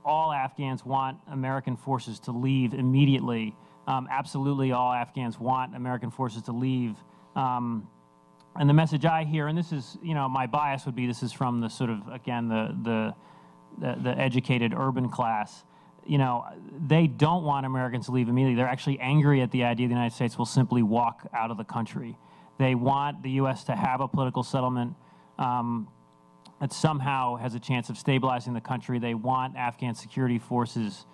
all Afghans want American forces to leave immediately. Absolutely all Afghans want American forces to leave. And the message I hear, and this is, my bias would be this is from the sort of, again, the educated urban class. They don't want Americans to leave immediately. They're actually angry at the idea the United States will simply walk out of the country. They want the U.S. to have a political settlement that somehow has a chance of stabilizing the country. They want Afghan security forces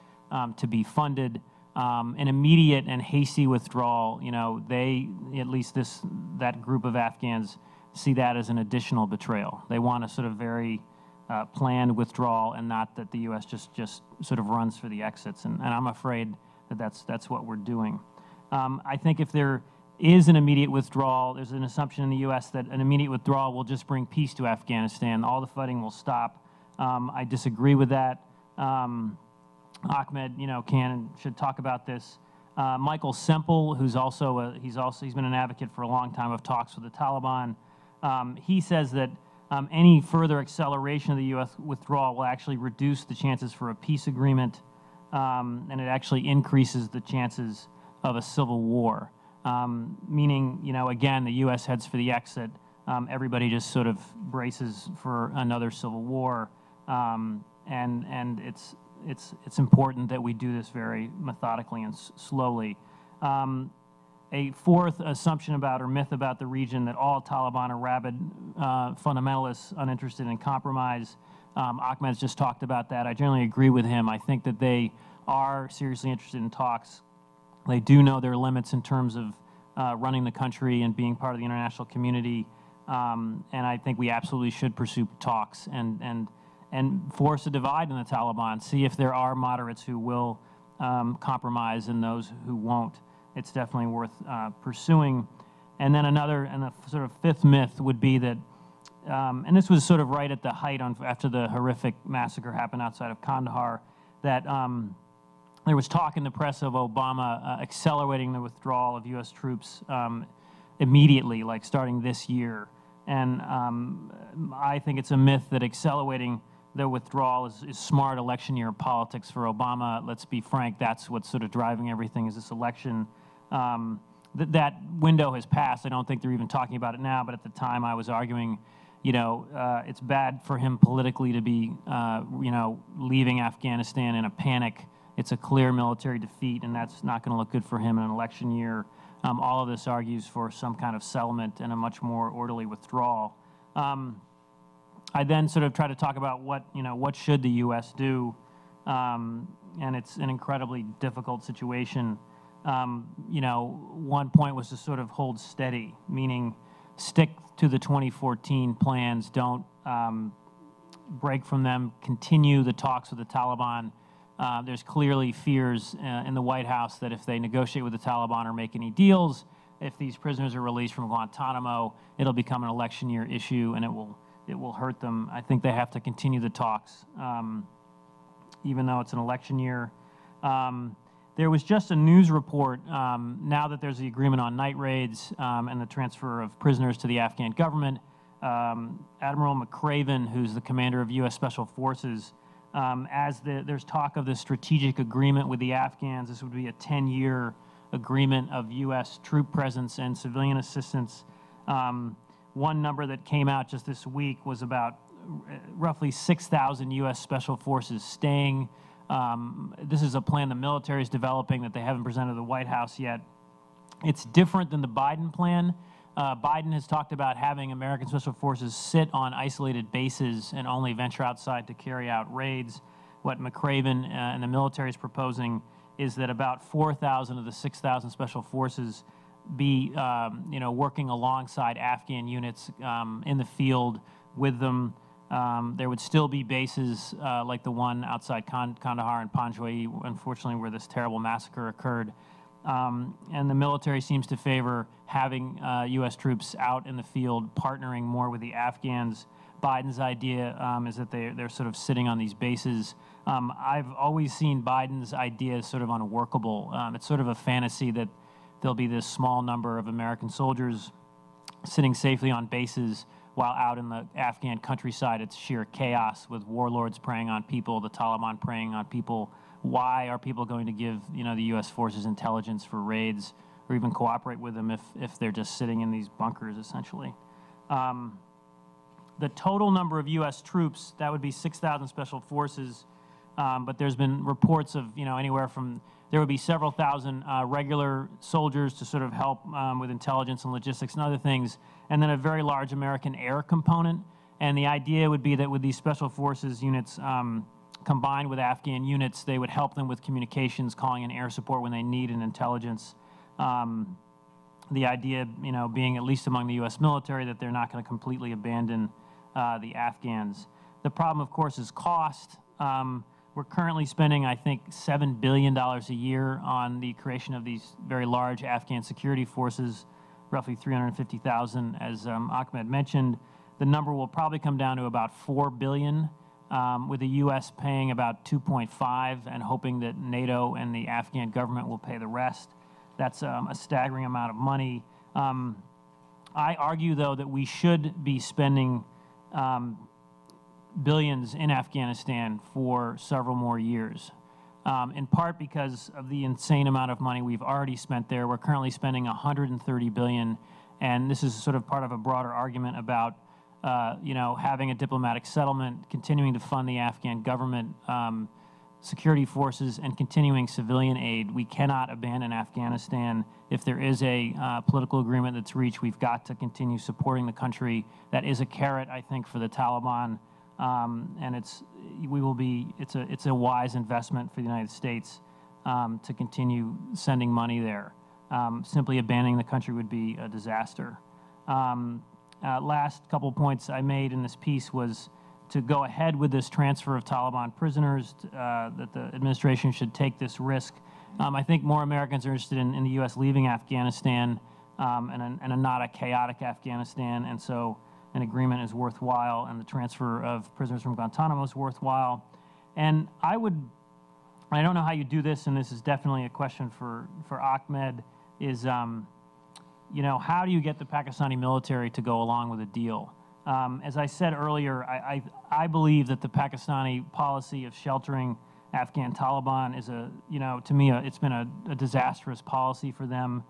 to be funded. An immediate and hasty withdrawal, they, at least that group of Afghans, see that as an additional betrayal. They want a sort of very planned withdrawal, and not that the U.S. just sort of runs for the exits. And I'm afraid that that's what we're doing. I think if there is an immediate withdrawal, there's an assumption in the U.S. that an immediate withdrawal will just bring peace to Afghanistan. All the fighting will stop. I disagree with that. Ahmed, can and should talk about this. Michael Semple, who's he's been an advocate for a long time of talks with the Taliban. He says that any further acceleration of the U.S. withdrawal will actually reduce the chances for a peace agreement, and it actually increases the chances of a civil war. Meaning, again, the U.S. heads for the exit. Everybody just sort of braces for another civil war, and it's important that we do this very methodically and slowly. A fourth assumption about, or myth about the region, that all Taliban are rabid fundamentalists uninterested in compromise. Ahmed's just talked about that. I generally agree with him. I think that they are seriously interested in talks. They do know their limits in terms of running the country and being part of the international community. And I think we absolutely should pursue talks and force a divide in the Taliban, see if there are moderates who will compromise and those who won't. It's definitely worth pursuing. And then the sort of fifth myth would be that, and this was sort of right at the height after the horrific massacre happened outside of Kandahar, that there was talk in the press of Obama accelerating the withdrawal of U.S. troops immediately, like starting this year. And I think it's a myth that accelerating their withdrawal is smart election year politics for Obama. Let's be frank, that's what's sort of driving everything is this election. That window has passed. I don't think they're even talking about it now, but at the time I was arguing, it's bad for him politically to be, leaving Afghanistan in a panic. It's a clear military defeat, and that's not going to look good for him in an election year. All of this argues for some kind of settlement and a much more orderly withdrawal. I then sort of try to talk about what should the U.S. do, and it's an incredibly difficult situation. One point was to sort of hold steady, meaning stick to the 2014 plans, don't break from them, continue the talks with the Taliban. There's clearly fears in the White House that if they negotiate with the Taliban or make any deals, if these prisoners are released from Guantanamo, it'll become an election year issue and it will hurt them. I think they have to continue the talks, even though it's an election year. There was just a news report, now that there's the agreement on night raids and the transfer of prisoners to the Afghan government, Admiral McCraven, who's the commander of U.S. Special Forces, there's talk of this strategic agreement with the Afghans. This would be a 10-year agreement of U.S. troop presence and civilian assistance. One number that came out just this week was about roughly 6,000 U.S. Special Forces staying. This is a plan the military is developing that they haven't presented to the White House yet. It's different than the Biden plan. Biden has talked about having American Special Forces sit on isolated bases and only venture outside to carry out raids. What McCraven and the military is proposing is that about 4,000 of the 6,000 Special Forces be, working alongside Afghan units in the field with them. There would still be bases like the one outside Kandahar and Panjwai, unfortunately, where this terrible massacre occurred. And the military seems to favor having U.S. troops out in the field, partnering more with the Afghans. Biden's idea is that they're sort of sitting on these bases. I've always seen Biden's idea as sort of unworkable. It's sort of a fantasy that there'll be this small number of American soldiers sitting safely on bases while out in the Afghan countryside. It's sheer chaos with warlords preying on people, the Taliban preying on people. Why are people going to give the U.S. forces intelligence for raids or even cooperate with them if they're just sitting in these bunkers, essentially? The total number of U.S. troops, that would be 6,000 special forces, but there's been reports of anywhere from, there would be several thousand regular soldiers to sort of help with intelligence and logistics and other things, and then a very large American air component. And the idea would be that with these special forces units combined with Afghan units, they would help them with communications, calling in air support when they need an intelligence. The idea, being at least among the U.S. military, that they're not going to completely abandon the Afghans. The problem, of course, is cost. We're currently spending, I think, $7 billion a year on the creation of these very large Afghan security forces, roughly 350,000, as Ahmed mentioned. The number will probably come down to about $4 billion, with the U.S. paying about 2.5 and hoping that NATO and the Afghan government will pay the rest. That's a staggering amount of money. I argue, though, that we should be spending billions in Afghanistan for several more years, in part because of the insane amount of money we've already spent there. We're currently spending $130 billion, and this is sort of part of a broader argument about having a diplomatic settlement, continuing to fund the Afghan government, security forces, and continuing civilian aid. We cannot abandon Afghanistan. If there is a political agreement that's reached, we've got to continue supporting the country. That is a carrot, I think, for the Taliban, and it's a wise investment for the United States to continue sending money there. Simply abandoning the country would be a disaster. Last couple points I made in this piece was to go ahead with this transfer of Taliban prisoners, that the administration should take this risk. I think more Americans are interested in the U.S. leaving Afghanistan and a not a chaotic Afghanistan, and so an agreement is worthwhile, and the transfer of prisoners from Guantanamo is worthwhile. And I don't know how you do this, and this is definitely a question for Ahmed, is how do you get the Pakistani military to go along with a deal? As I said earlier, I believe that the Pakistani policy of sheltering Afghan Taliban is to me, it's been a disastrous policy for them.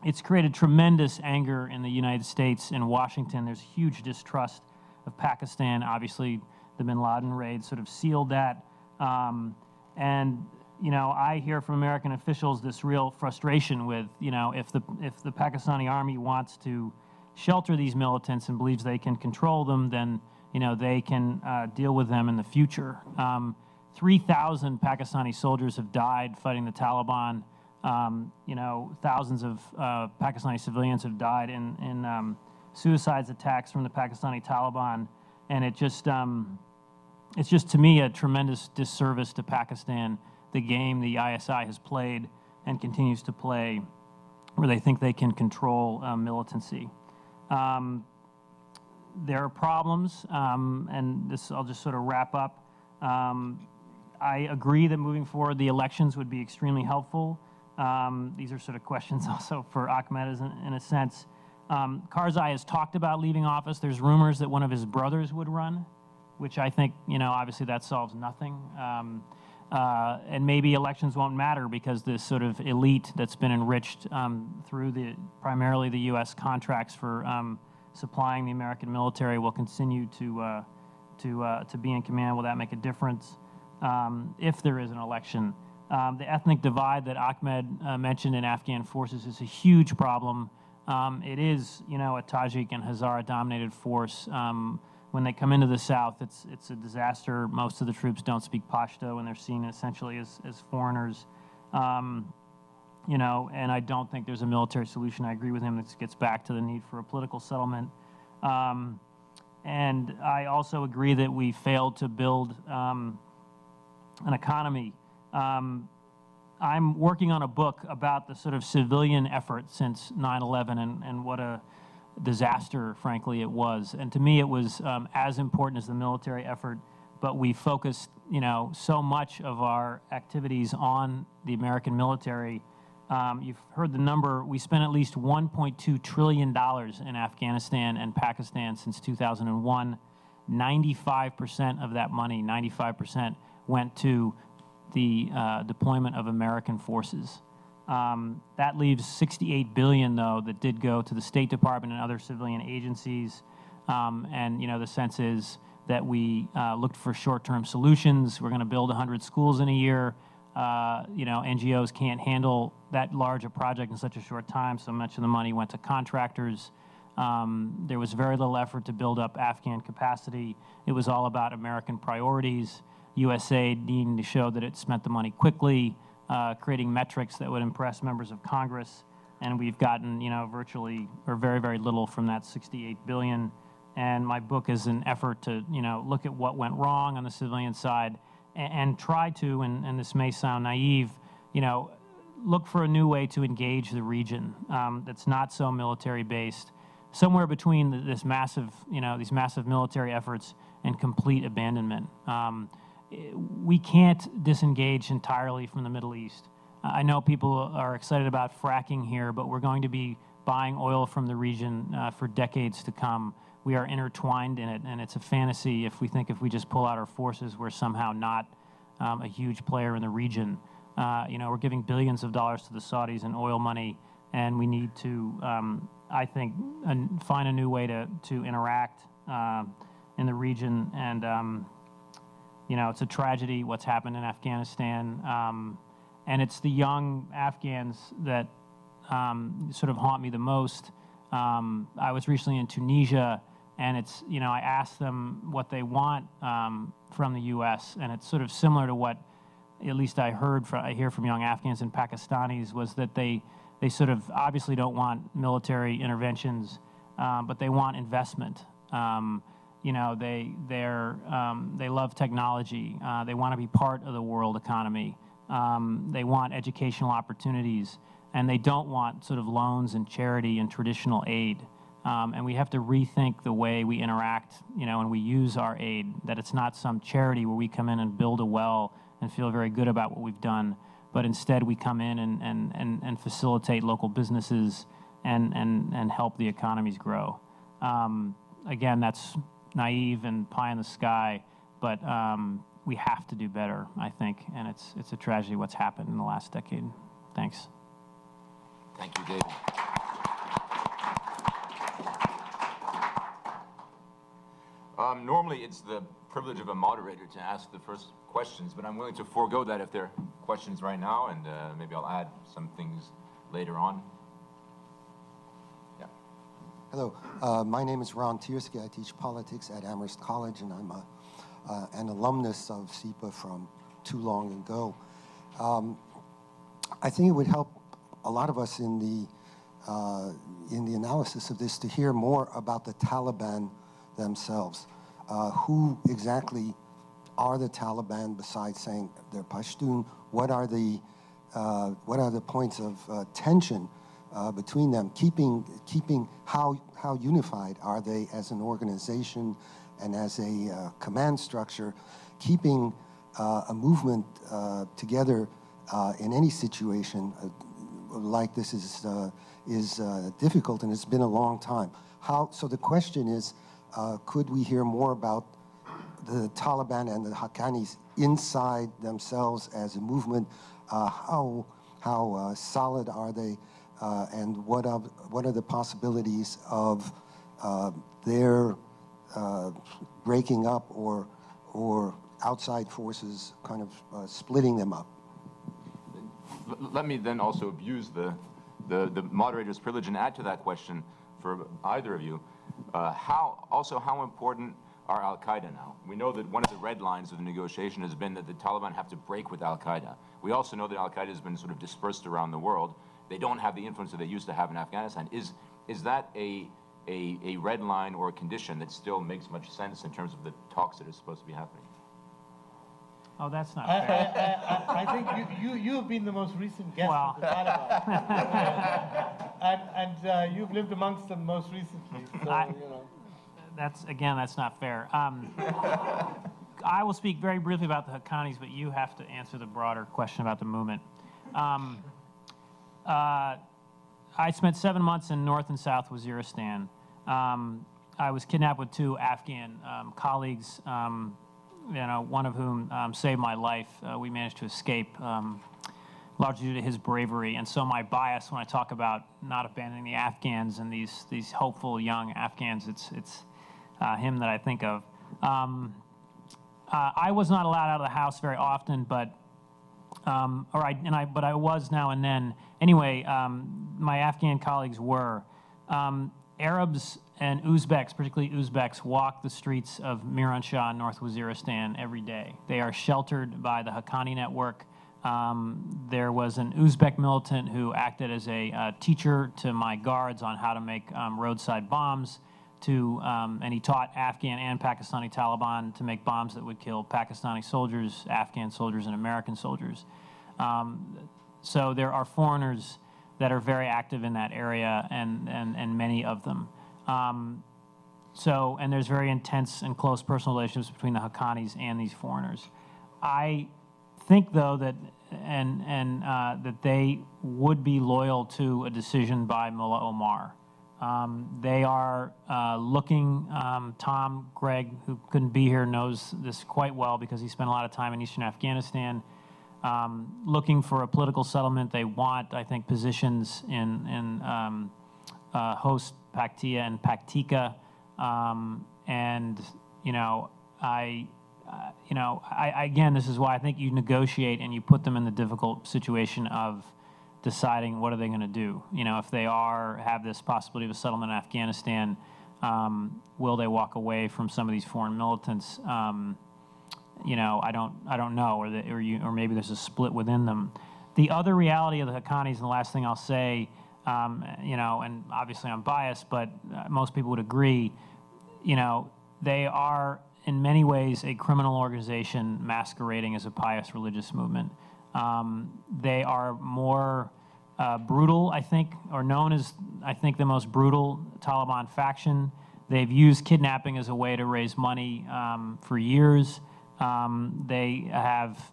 It's created tremendous anger in the United States and Washington. There's huge distrust of Pakistan. Obviously, the bin Laden raid sort of sealed that. And I hear from American officials this real frustration with, if the Pakistani army wants to shelter these militants and believes they can control them, then they can deal with them in the future. 3,000 Pakistani soldiers have died fighting the Taliban. Thousands of Pakistani civilians have died in suicides attacks from the Pakistani Taliban, and it's just to me a tremendous disservice to Pakistan, the game the ISI has played and continues to play, where they think they can control militancy. There are problems, and this I'll just sort of wrap up. I agree that moving forward the elections would be extremely helpful. These are sort of questions also for Ahmed in a sense. Karzai has talked about leaving office. There's rumors that one of his brothers would run, which I think, obviously that solves nothing. And maybe elections won't matter because this sort of elite that's been enriched through primarily the U.S. contracts for supplying the American military will continue to be in command. Will that make a difference if there is an election? The ethnic divide that Ahmed mentioned in Afghan forces is a huge problem. It is, a Tajik and Hazara-dominated force. When they come into the South, it's a disaster. Most of the troops don't speak Pashto, and they're seen essentially as foreigners. And I don't think there's a military solution. I agree with him. This gets back to the need for a political settlement. And I also agree that we failed to build an economy. I'm working on a book about the sort of civilian effort since 9/11 and what a disaster, frankly, it was. And to me, it was as important as the military effort, but we focused, so much of our activities on the American military. You've heard the number. We spent at least $1.2 trillion in Afghanistan and Pakistan since 2001. 95% of that money, 95%, went to the deployment of American forces. That leaves $68 billion, though, that did go to the State Department and other civilian agencies. And, the sense is that we looked for short-term solutions. We're going to build 100 schools in a year. NGOs can't handle that large a project in such a short time, so much of the money went to contractors. There was very little effort to build up Afghan capacity. It was all about American priorities. USAID needing to show that it spent the money quickly, creating metrics that would impress members of Congress, and we've gotten, virtually or very, very little from that $68 billion. And my book is an effort to, look at what went wrong on the civilian side and try to, and this may sound naive, look for a new way to engage the region that's not so military-based, somewhere between this massive, these massive military efforts and complete abandonment. We can't disengage entirely from the Middle East. I know people are excited about fracking here, but we're going to be buying oil from the region for decades to come. We are intertwined in it, and it's a fantasy if we think if we just pull out our forces, we're somehow not a huge player in the region. We're giving billions of dollars to the Saudis in oil money, and we need to, I think, find a new way to interact in the region. And it's a tragedy what's happened in Afghanistan, and it's the young Afghans that sort of haunt me the most. I was recently in Tunisia, and it's, I asked them what they want from the U.S., and it's sort of similar to what, at least I hear from young Afghans and Pakistanis, was that they sort of obviously don't want military interventions, but they want investment. They love technology. They want to be part of the world economy. They want educational opportunities, and they don't want sort of loans and charity and traditional aid. And we have to rethink the way we interact, and we use our aid, that it's not some charity where we come in and build a well and feel very good about what we've done, but instead we come in and facilitate local businesses and help the economies grow. Again, that's naive and pie in the sky, but we have to do better, I think, and it's a tragedy what's happened in the last decade. Thanks. Thank you, David. Normally, it's the privilege of a moderator to ask the first questions, but I'm willing to forego that if there are questions right now, and maybe I'll add some things later on. Yeah. Hello, my name is Tyrathca. I teach politics at Amherst College, and I'm an alumnus of SIPA from too long ago. I think it would help a lot of us in the analysis of this to hear more about the Taliban themselves. Who exactly are the Taliban besides saying they're Pashtun? What are the points of tension between them? Keeping how unified are they as an organization and as a command structure? Keeping a movement together in any situation like this is difficult, and it's been a long time. So the question is, could we hear more about the Taliban and the Haqqanis inside themselves as a movement? How solid are they, and what are the possibilities of their breaking up or outside forces kind of splitting them up? Let me then also abuse the moderator's privilege and add to that question for either of you. How important are Al-Qaeda now? We know that one of the red lines of the negotiation has been that the Taliban have to break with Al-Qaeda. We also know that Al-Qaeda has been sort of dispersed around the world. They don't have the influence that they used to have in Afghanistan. Is that a red line or a condition that still makes much sense in terms of the talks that are supposed to be happening? Oh, that's not fair. I think you have been the most recent guest Well. of the Taliban, and you've lived amongst them most recently. So you know. That's not fair. I will speak very briefly about the Haqqanis, but you have to answer the broader question about the movement. I spent 7 months in North and South Waziristan. I was kidnapped with 2 Afghan colleagues. One of whom saved my life. We managed to escape, largely due to his bravery. And so my bias when I talk about not abandoning the Afghans and these hopeful young Afghans, it's him that I think of. I was not allowed out of the house very often, but I was now and then. Anyway, my Afghan colleagues were. Arabs and Uzbeks, particularly Uzbeks, walk the streets of Miran Shah in North Waziristan every day. They are sheltered by the Haqqani network. There was an Uzbek militant who acted as a teacher to my guards on how to make roadside bombs, and he taught Afghan and Pakistani Taliban to make bombs that would kill Pakistani soldiers, Afghan soldiers, and American soldiers. So there are foreigners that are very active in that area, and many of them. And there's very intense and close personal relationships between the Haqqanis and these foreigners. I think, though, that that they would be loyal to a decision by Mullah Omar. They are looking. Tom Gregg, who couldn't be here, knows this quite well because he spent a lot of time in eastern Afghanistan. Looking for a political settlement. They want, I think, positions in host Paktia and Paktika, again, this is why I think you negotiate and you put them in the difficult situation of deciding what are they going to do. If they have this possibility of a settlement in Afghanistan, will they walk away from some of these foreign militants? I don't know, or maybe there's a split within them. The other reality of the Haqqanis, and the last thing I'll say, and obviously I'm biased, but most people would agree, they are in many ways a criminal organization masquerading as a pious religious movement. They are more brutal, I think, or known as, I think, the most brutal Taliban faction. They've used kidnapping as a way to raise money for years. They have,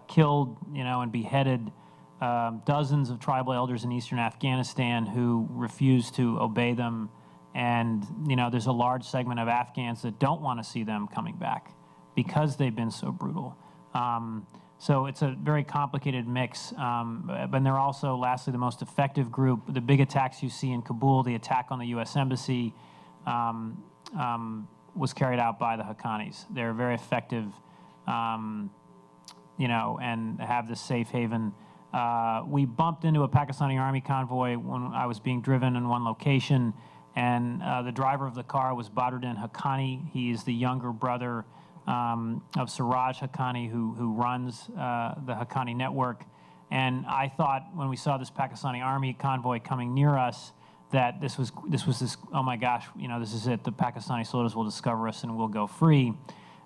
killed, and beheaded dozens of tribal elders in eastern Afghanistan who refused to obey them And, you know, there's a large segment of Afghans that don't want to see them coming back because they've been so brutal. So it's a very complicated mix. But they're also, lastly, the most effective group. The big attacks you see in Kabul, the attack on the U.S. Embassy, was carried out by the Haqqanis. They're very effective, you know, and have this safe haven. We bumped into a Pakistani army convoy when I was being driven in one location, and the driver of the car was Badruddin Haqqani. He is the younger brother of Siraj Haqqani, who runs the Haqqani network. And I thought when we saw this Pakistani army convoy coming near us that this was oh my gosh, you know, this is it. The Pakistani soldiers will discover us and we'll go free.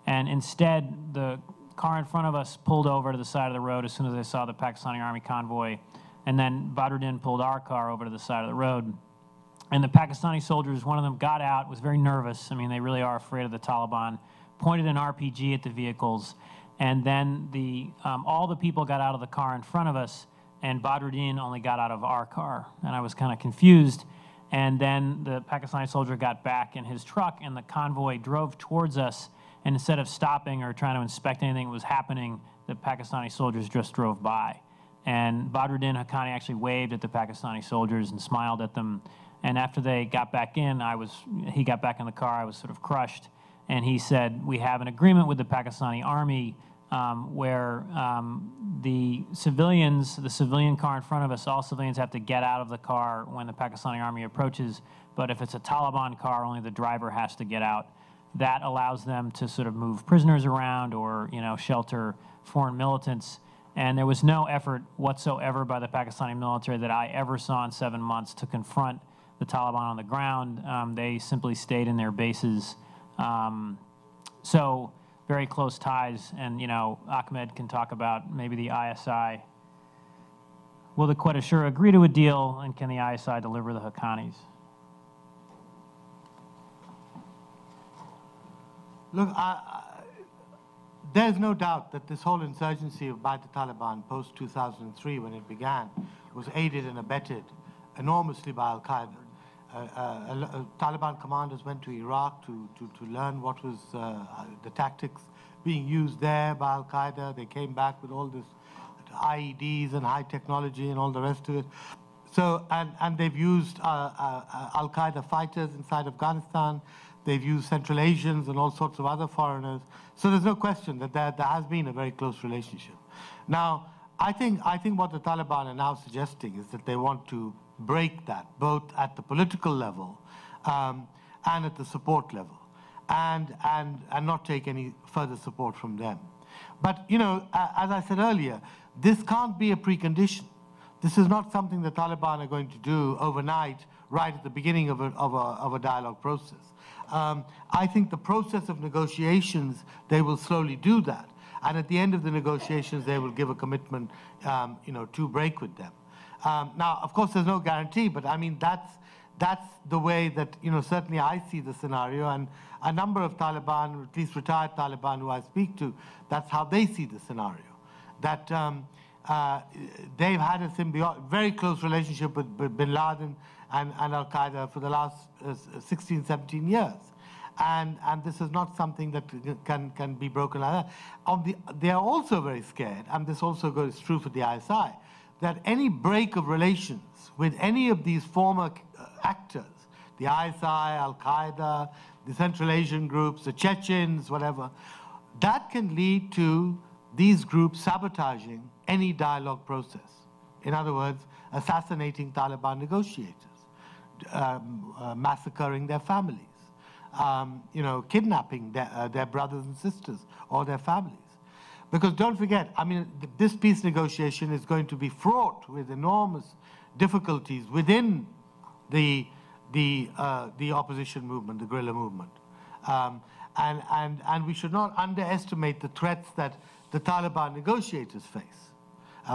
And instead, the car in front of us pulled over to the side of the road as soon as they saw the Pakistani army convoy. And then Badruddin pulled our car over to the side of the road. And the Pakistani soldiers, one of them got out, was very nervous. I mean, they really are afraid of the Taliban, pointed an RPG at the vehicles. And then all the people got out of the car in front of us, and Badruddin only got out of our car. And I was kind of confused. And then the Pakistani soldier got back in his truck, and the convoy drove towards us. And instead of stopping or trying to inspect anything that was happening, the Pakistani soldiers just drove by. And Badruddin Haqqani actually waved at the Pakistani soldiers and smiled at them. And after they got back in, he got back in the car, I was sort of crushed. And he said, we have an agreement with the Pakistani army where the civilian car in front of us, all civilians have to get out of the car when the Pakistani army approaches. But if it's a Taliban car, only the driver has to get out. That allows them to sort of move prisoners around or, you know, shelter foreign militants. And there was no effort whatsoever by the Pakistani military that I ever saw in 7 months to confront the Taliban on the ground. They simply stayed in their bases. So very close ties. And, you know, Ahmed can talk about maybe the ISI. Will the Quetta Shura agree to a deal, and can the ISI deliver the Haqqanis? Look, there's no doubt that this whole insurgency by the Taliban post-2003, when it began, was aided and abetted enormously by Al-Qaeda. Taliban commanders went to Iraq to learn what was the tactics being used there by Al-Qaeda. They came back with all this IEDs and high technology and all the rest of it. So, and they've used Al-Qaeda fighters inside Afghanistan. They've used Central Asians and all sorts of other foreigners. So there's no question that there has been a very close relationship. Now, I think what the Taliban are now suggesting is that they want to break that, both at the political level and at the support level, and not take any further support from them. But, you know, as I said earlier, this can't be a precondition. This is not something the Taliban are going to do overnight, right at the beginning of a dialogue process. I think the process of negotiations, they will slowly do that. And at the end of the negotiations, they will give a commitment, you know, to break with them. Now, of course, there's no guarantee, but I mean, that's the way that, you know, certainly I see the scenario. And a number of Taliban, at least retired Taliban who I speak to, that's how they see the scenario. That they've had a very close relationship with bin Laden and Al-Qaeda for the last 16, 17 years. And this is not something that can be broken like that. They are also very scared, and this also goes true for the ISI, that any break of relations with any of these former actors, the ISI, Al-Qaeda, the Central Asian groups, the Chechens, whatever, that can lead to these groups sabotaging any dialogue process. In other words, assassinating Taliban negotiators, massacring their families, you know, kidnapping their brothers and sisters or their families. Because don't forget, I mean, this peace negotiation is going to be fraught with enormous difficulties within the opposition movement, the guerrilla movement. And we should not underestimate the threats that the Taliban negotiators face.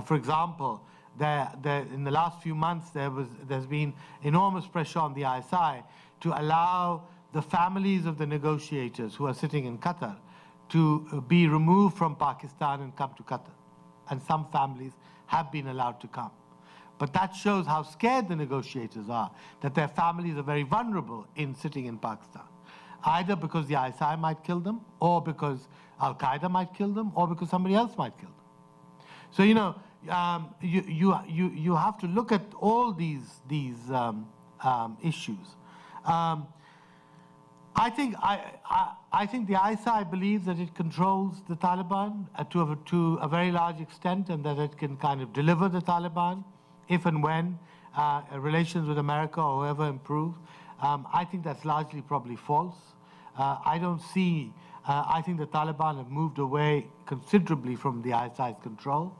For example, in the last few months, there's been enormous pressure on the ISI to allow the families of the negotiators who are sitting in Qatar to be removed from Pakistan and come to Qatar. And some families have been allowed to come. But that shows how scared the negotiators are, that their families are very vulnerable in sitting in Pakistan, either because the ISI might kill them, or because Al-Qaeda might kill them, or because somebody else might kill them. So, you know, you have to look at all these issues. I think the ISI believes that it controls the Taliban to a very large extent, and that it can kind of deliver the Taliban if and when relations with America or whoever improve. I think that's largely probably false. I don't see. I think the Taliban have moved away considerably from the ISI's control.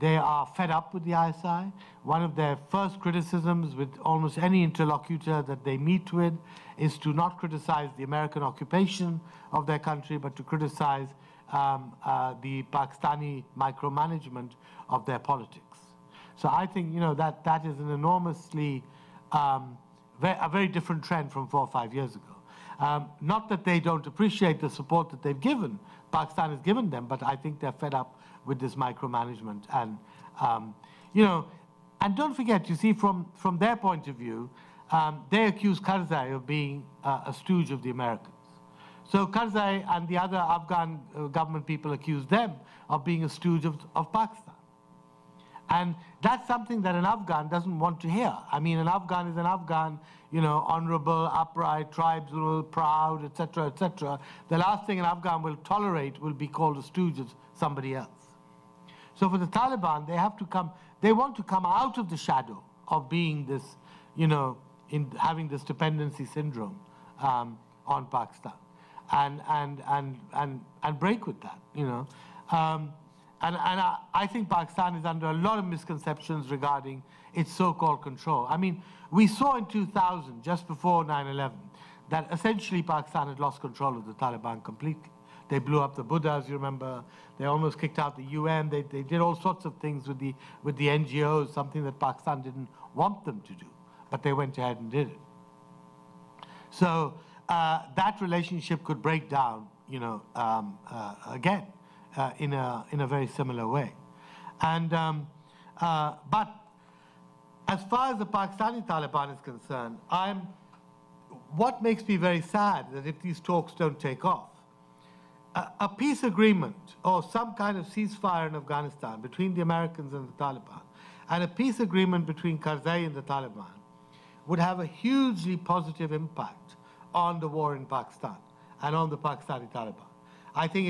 They are fed up with the ISI. One of their first criticisms with almost any interlocutor that they meet with is to not criticize the American occupation of their country, but to criticize the Pakistani micromanagement of their politics. So I think, you know, that is an enormously, a very different trend from 4 or 5 years ago. Not that they don't appreciate the support that they've given, Pakistan has given them, but I think they're fed up with this micromanagement. And, you know, and don't forget, you see, from their point of view, they accuse Karzai of being a stooge of the Americans. So Karzai and the other Afghan government people accuse them of being a stooge of Pakistan. And that's something that an Afghan doesn't want to hear. I mean, an Afghan is an Afghan, you know, honorable, upright, tribal, proud, etc., etc. The last thing an Afghan will tolerate will be called a stooge of somebody else. So for the Taliban, they want to come out of the shadow of being this, you know, in having this dependency syndrome on Pakistan, and break with that, you know. And I think Pakistan is under a lot of misconceptions regarding its so-called control. I mean, we saw in 2000, just before 9/11, that essentially Pakistan had lost control of the Taliban completely. They blew up the Buddhas, you remember. They almost kicked out the UN. They did all sorts of things with the NGOs, something that Pakistan didn't want them to do, but they went ahead and did it. So that relationship could break down, you know, again. In a very similar way. And, but as far as the Pakistani Taliban is concerned, what makes me very sad that if these talks don't take off, a peace agreement or some kind of ceasefire in Afghanistan between the Americans and the Taliban, and a peace agreement between Karzai and the Taliban would have a hugely positive impact on the war in Pakistan and on the Pakistani Taliban. I think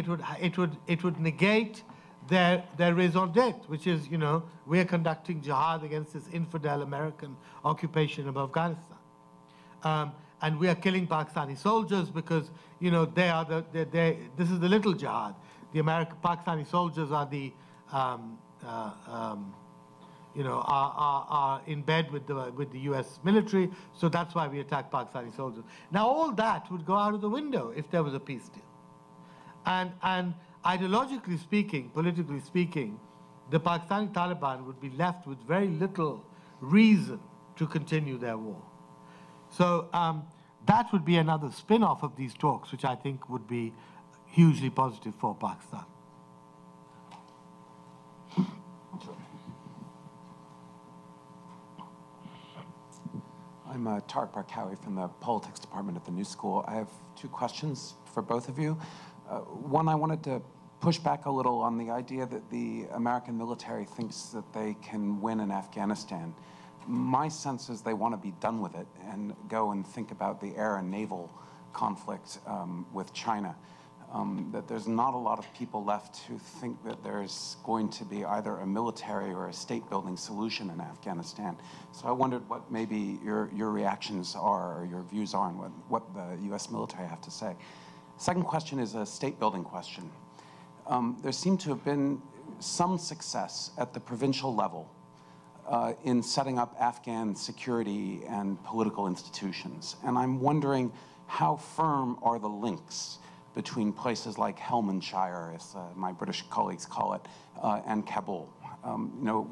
it would negate their raison d'etre, which is, you know, we're conducting jihad against this infidel American occupation of Afghanistan, and we are killing Pakistani soldiers because, you know, this is the little jihad. The Pakistani soldiers are the you know, are in bed with the U.S. military, so that's why we attack Pakistani soldiers. Now all that would go out of the window if there was a peace deal. And ideologically speaking, politically speaking, the Pakistani Taliban would be left with very little reason to continue their war. So that would be another spin-off of these talks, which I think would be hugely positive for Pakistan. I'm Tariq Barkawi from the Politics Department at the New School. I have 2 questions for both of you. One, I wanted to push back a little on the idea that the American military thinks that they can win in Afghanistan. My sense is they want to be done with it and go and think about the air and naval conflict with China. That there's not a lot of people left who think that there's going to be either a military or a state-building solution in Afghanistan. So I wondered what maybe your reactions are or your views are on what the U.S. military have to say. Second question is a state-building question. There seemed to have been some success at the provincial level in setting up Afghan security and political institutions. And I'm wondering how firm are the links between places like Helmand, as my British colleagues call it, and Kabul. You know,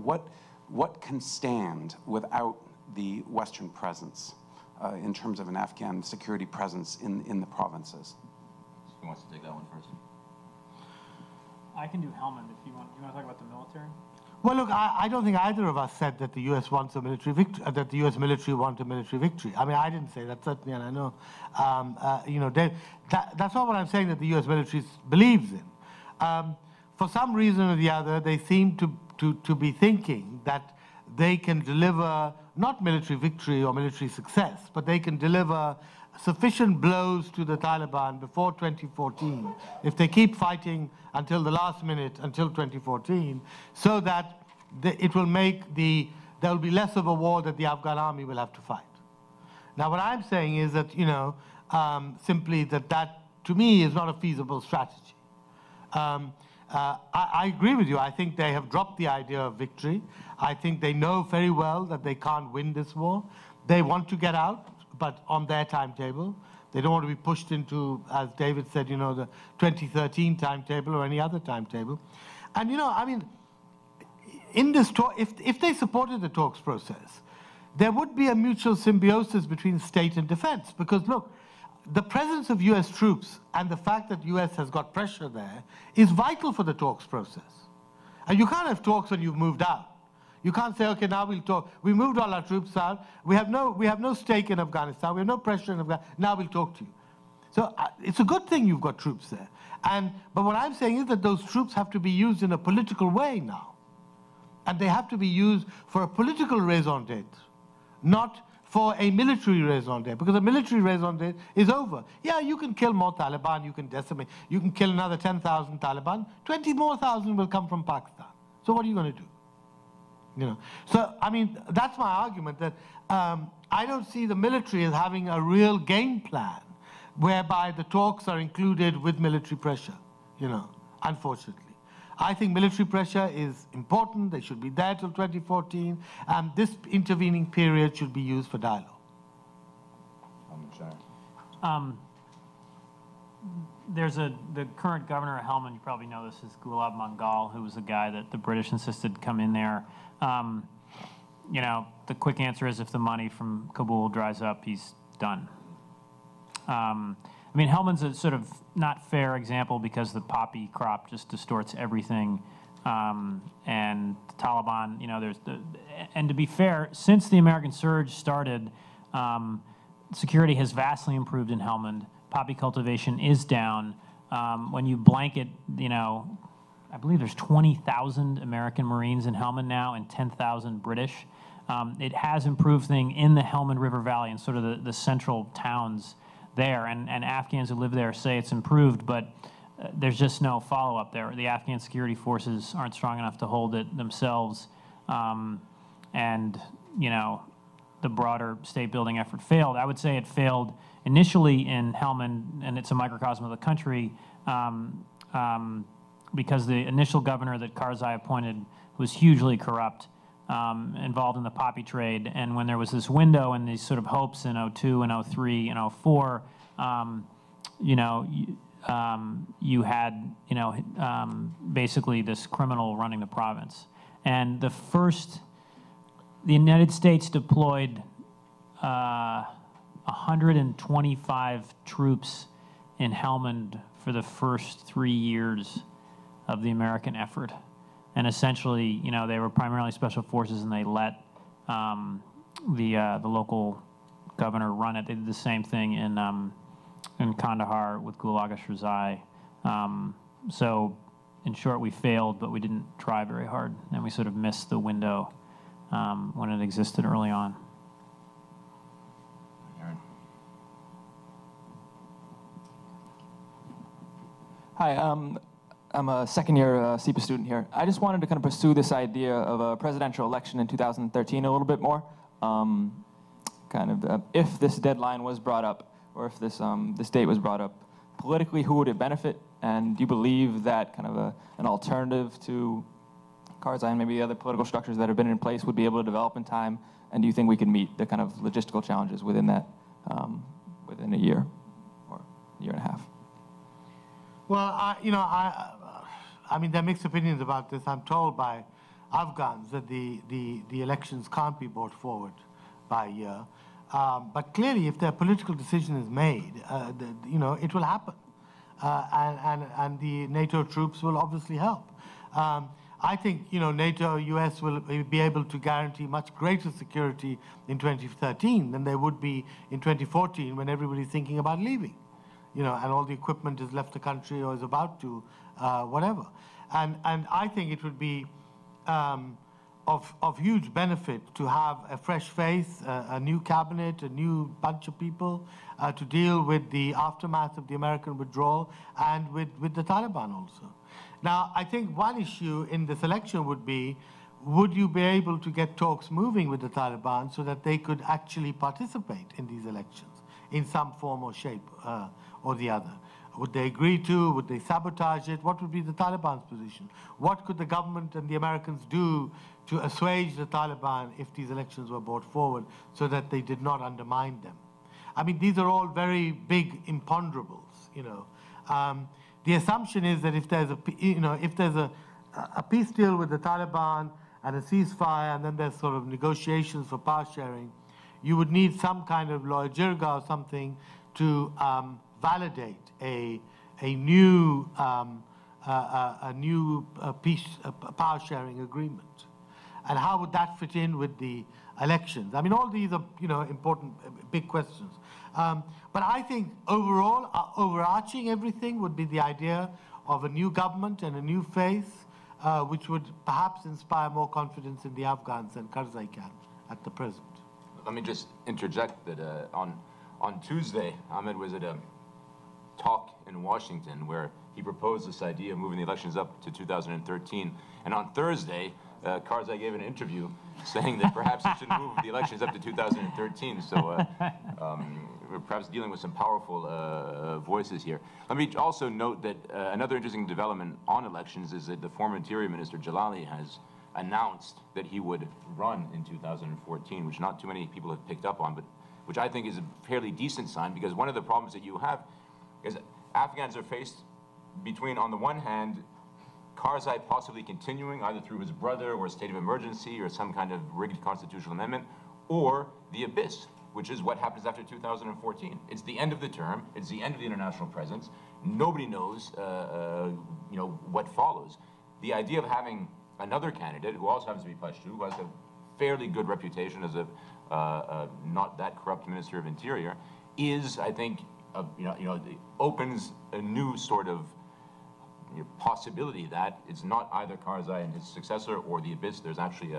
what can stand without the Western presence in terms of an Afghan security presence in the provinces? Who wants to take that one first? I can do Helmand if you want. You want to talk about the military? Well, look, I don't think either of us said that the U.S. wants a military victory, that the U.S. military want a military victory. I mean, I didn't say that, certainly, and I know, that's not what I'm saying that the U.S. military believes in. For some reason or the other, they seem to be thinking that they can deliver not military victory or military success, but they can deliver sufficient blows to the Taliban before 2014, if they keep fighting until the last minute, until 2014, so that it will make there will be less of a war that the Afghan army will have to fight. Now, what I'm saying is that, simply that to me is not a feasible strategy. I agree with you. I think they have dropped the idea of victory. I think they know very well that they can't win this war. They want to get out, but on their timetable. They don't want to be pushed into, as David said, the 2013 timetable or any other timetable. And, I mean, in this talk, if they supported the talks process, there would be a mutual symbiosis between state and defense. Because, look, the presence of U.S. troops and the fact that U.S. has got pressure there is vital for the talks process. And you can't have talks when you've moved out. You can't say, okay, now we'll talk. We moved all our troops out. We have no stake in Afghanistan. We have no pressure in Afghanistan. Now we'll talk to you. So it's a good thing you've got troops there. But what I'm saying is that those troops have to be used in a political way now. And they have to be used for a political raison d'etre, not for a military raison d'etre, because a military raison d'etre is over. Yeah, you can kill more Taliban, you can decimate, you can kill another 10,000 Taliban, 20 more thousand will come from Pakistan. So what are you going to do? So, I mean, that's my argument, that I don't see the military as having a real game plan whereby the talks are included with military pressure, unfortunately. I think military pressure is important. They should be there till 2014, and this intervening period should be used for dialogue. There's the current governor of Helmand, you probably know this, is Gulab Mangal, who was the guy that the British insisted come in there. The quick answer is if the money from Kabul dries up, he's done. I mean, Helmand's a sort of not fair example because the poppy crop just distorts everything. And the Taliban, and to be fair, since the American surge started, security has vastly improved in Helmand. Poppy cultivation is down. When you blanket, I believe there's 20,000 American Marines in Helmand now and 10,000 British. It has improved things in the Helmand River Valley and sort of the central towns there. And Afghans who live there say it's improved, but there's just no follow-up there. The Afghan security forces aren't strong enough to hold it themselves. The broader state-building effort failed. I would say it failed initially in Helmand, and it's a microcosm of the country, because the initial governor that Karzai appointed was hugely corrupt, involved in the poppy trade. And when there was this window and these sort of hopes in 02 and 03 and 04, you had, basically this criminal running the province. And the United States deployed 125 troops in Helmand for the first 3 years of the American effort. And essentially, they were primarily special forces, and they let the local governor run it. They did the same thing in Kandahar with Gulaga Shirzai. So, in short, we failed, but we didn't try very hard, and we sort of missed the window when it existed early on. Hi, I'm a second-year CEPA student here. I just wanted to kind of pursue this idea of a presidential election in 2013 a little bit more. If this deadline was brought up, or if this date was brought up, politically, who would it benefit? And do you believe that kind of an alternative to Karzai and maybe the other political structures that have been in place would be able to develop in time? And do you think we can meet the kind of logistical challenges within that, within a year or a year and a half? Well, I mean, there are mixed opinions about this. I'm told by Afghans that the elections can't be brought forward by a year. But clearly, if their political decision is made, it will happen. And the NATO troops will obviously help. I think, NATO, US will be able to guarantee much greater security in 2013 than they would be in 2014 when everybody's thinking about leaving, and all the equipment has left the country or is about to, whatever. And I think it would be of huge benefit to have a fresh face, a new cabinet, a new bunch of people to deal with the aftermath of the American withdrawal and with the Taliban also. Now, I think one issue in this election would be, would you be able to get talks moving with the Taliban so that they could actually participate in these elections in some form or shape or the other? Would they agree to? Would they sabotage it? What would be the Taliban's position? What could the government and the Americans do to assuage the Taliban if these elections were brought forward so that they did not undermine them? I mean, these are all very big imponderables, The assumption is that if there's a peace deal with the Taliban and a ceasefire, and then there's sort of negotiations for power sharing, you would need some kind of law jirga or something to validate a new peace power sharing agreement. And how would that fit in with the elections? I mean, all these are important, big questions. But I think overall, overarching everything would be the idea of a new government and a new face, which would perhaps inspire more confidence in the Afghans than Karzai can at the present. Let me just interject that on Tuesday, Ahmed was at a talk in Washington where he proposed this idea of moving the elections up to 2013. And on Thursday, Karzai gave an interview saying that perhaps he should move the elections up to 2013. So we're perhaps dealing with some powerful voices here. Let me also note that another interesting development on elections is that the former Interior Minister Jalali has announced that he would run in 2014, which not too many people have picked up on, but which I think is a fairly decent sign, because one of the problems that you have is Afghans are faced between, on the one hand, Karzai possibly continuing either through his brother or a state of emergency or some kind of rigged constitutional amendment, or the abyss, which is what happens after 2014. It's the end of the term. It's the end of the international presence. Nobody knows, what follows. The idea of having another candidate who also happens to be Pashtu, who has a fairly good reputation as a not that corrupt Minister of Interior, is, I think, opens a new sort of possibility that it's not either Karzai and his successor or the abyss. There's actually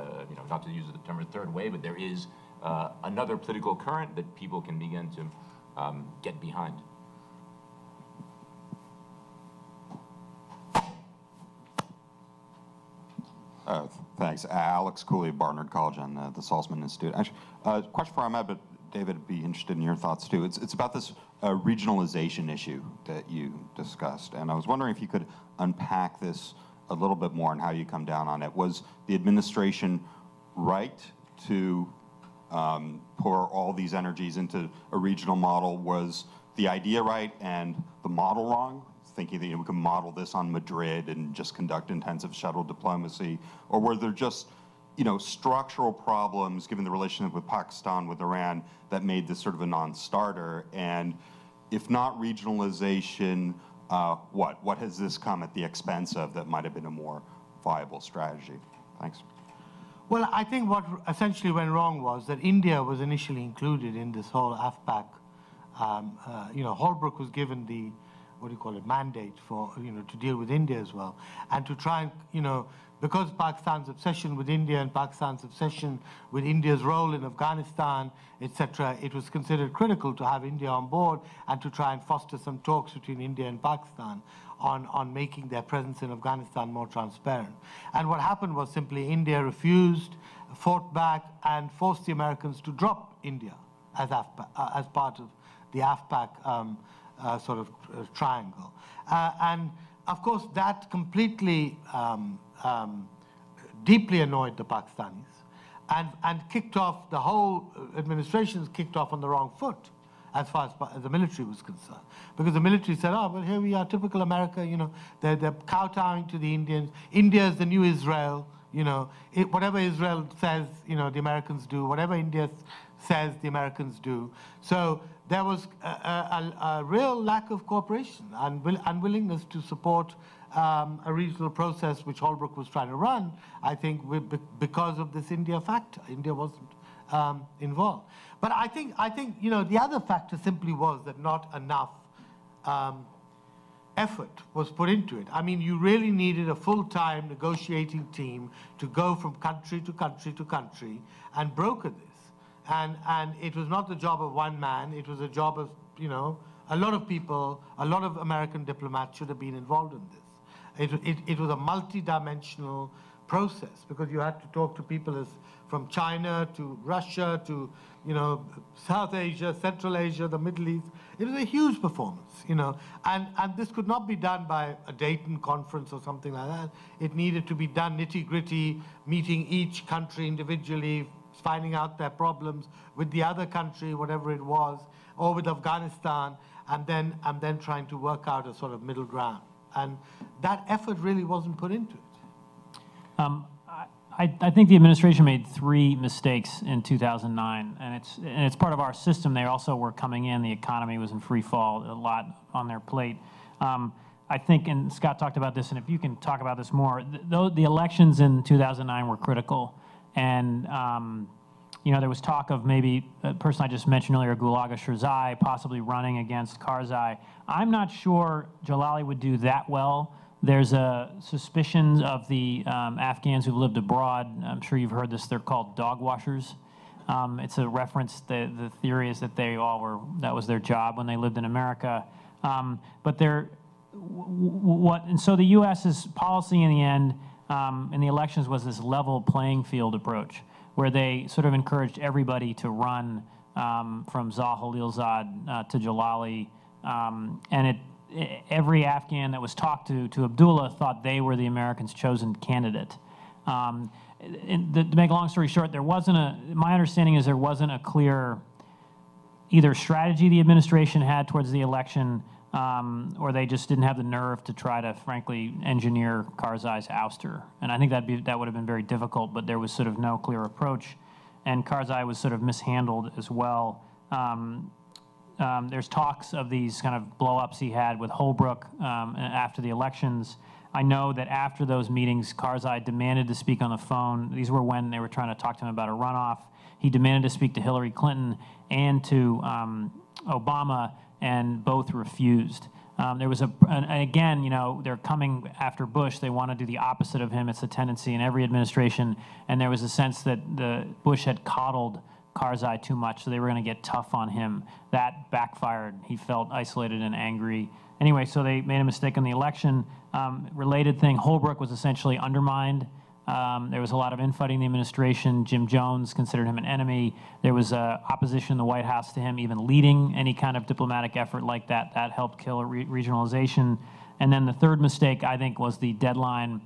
not to use the term a third way, but there is another political current that people can begin to get behind. Thanks. Alex Cooley, Barnard College and the Saltzman Institute. Actually, question for Ahmed, but David, I'd be interested in your thoughts too. It's about this regionalization issue that you discussed, and I was wondering if you could unpack this a little bit more and how you come down on it. Was the administration right to pour all these energies into a regional model? Was the idea right and the model wrong? Thinking that we can model this on Madrid and just conduct intensive shuttle diplomacy, or were there just structural problems given the relationship with Pakistan, with Iran, that made this sort of a non-starter? And if not regionalization, what has this come at the expense of that might have been a more viable strategy? Thanks. Well, I think what essentially went wrong was that India was initially included in this whole AFPAC. Holbrooke was given the mandate for, to deal with India as well. And to try and, because Pakistan's obsession with India and Pakistan's obsession with India's role in Afghanistan, etc., it was considered critical to have India on board and to try and foster some talks between India and Pakistan on making their presence in Afghanistan more transparent. And what happened was simply India refused, fought back, and forced the Americans to drop India as part of the AFPAC triangle. And of course, that completely deeply annoyed the Pakistanis and kicked off, the whole administration kicked off on the wrong foot as far as the military was concerned. Because the military said, oh, well, here we are, typical America, they're kowtowing to the Indians. India is the new Israel, whatever Israel says, the Americans do. Whatever India says, the Americans do. So there was a real lack of cooperation and unwillingness to support a regional process which Holbrooke was trying to run, I think because of this India factor. India wasn't involved. But I think the other factor simply was that not enough effort was put into it. I mean, you really needed a full-time negotiating team to go from country to country to country and broker this. And it was not the job of one man. It was a job of, a lot of people, a lot of American diplomats should have been involved in this. It was a multi-dimensional process because you had to talk to people from China to Russia to, South Asia, Central Asia, the Middle East. It was a huge performance, and this could not be done by a Dayton conference or something like that. It needed to be done nitty-gritty, meeting each country individually, finding out their problems with the other country, whatever it was, or with Afghanistan, and then trying to work out a sort of middle ground. And that effort really wasn't put into it. I think the administration made 3 mistakes in 2009, and it's part of our system. They also were coming in. The economy was in free fall, a lot on their plate. I think, and Scott talked about this, and if you can talk about this more, the elections in 2009 were critical, and there was talk of maybe a person I just mentioned earlier, Gulaga Shirzai, possibly running against Karzai. I'm not sure Jalali would do that well. There's a suspicion of the Afghans who've lived abroad. I'm sure you've heard this. They're called dog washers. It's a reference. The theory is that that was their job when they lived in America. But and so the U.S.'s policy in the end in the elections was this level playing field approach, where they sort of encouraged everybody to run from Zah Khalilzad to Jalali, and every Afghan that was talked to Abdullah thought they were the Americans' chosen candidate. To make a long story short, my understanding is there wasn't a clear either strategy the administration had towards the election, or they just didn't have the nerve to try to, frankly, engineer Karzai's ouster. And I think that would have been very difficult, but there was sort of no clear approach, and Karzai was sort of mishandled as well. There's talks of these kind of blow-ups he had with Holbrooke after the elections. I know that after those meetings, Karzai demanded to speak on the phone. These were when they were trying to talk to him about a runoff. He demanded to speak to Hillary Clinton and to Obama, and both refused. There was again, they're coming after Bush. They want to do the opposite of him. It's a tendency in every administration. And there was a sense that Bush had coddled Karzai too much, so they were going to get tough on him. That backfired. He felt isolated and angry. Anyway, so they made a mistake in the election. Related thing, Holbrooke was essentially undermined. There was a lot of infighting in the administration. Jim Jones considered him an enemy. There was opposition in the White House to him even leading any kind of diplomatic effort like that. That helped kill regionalization. And then the third mistake, I think, was the deadline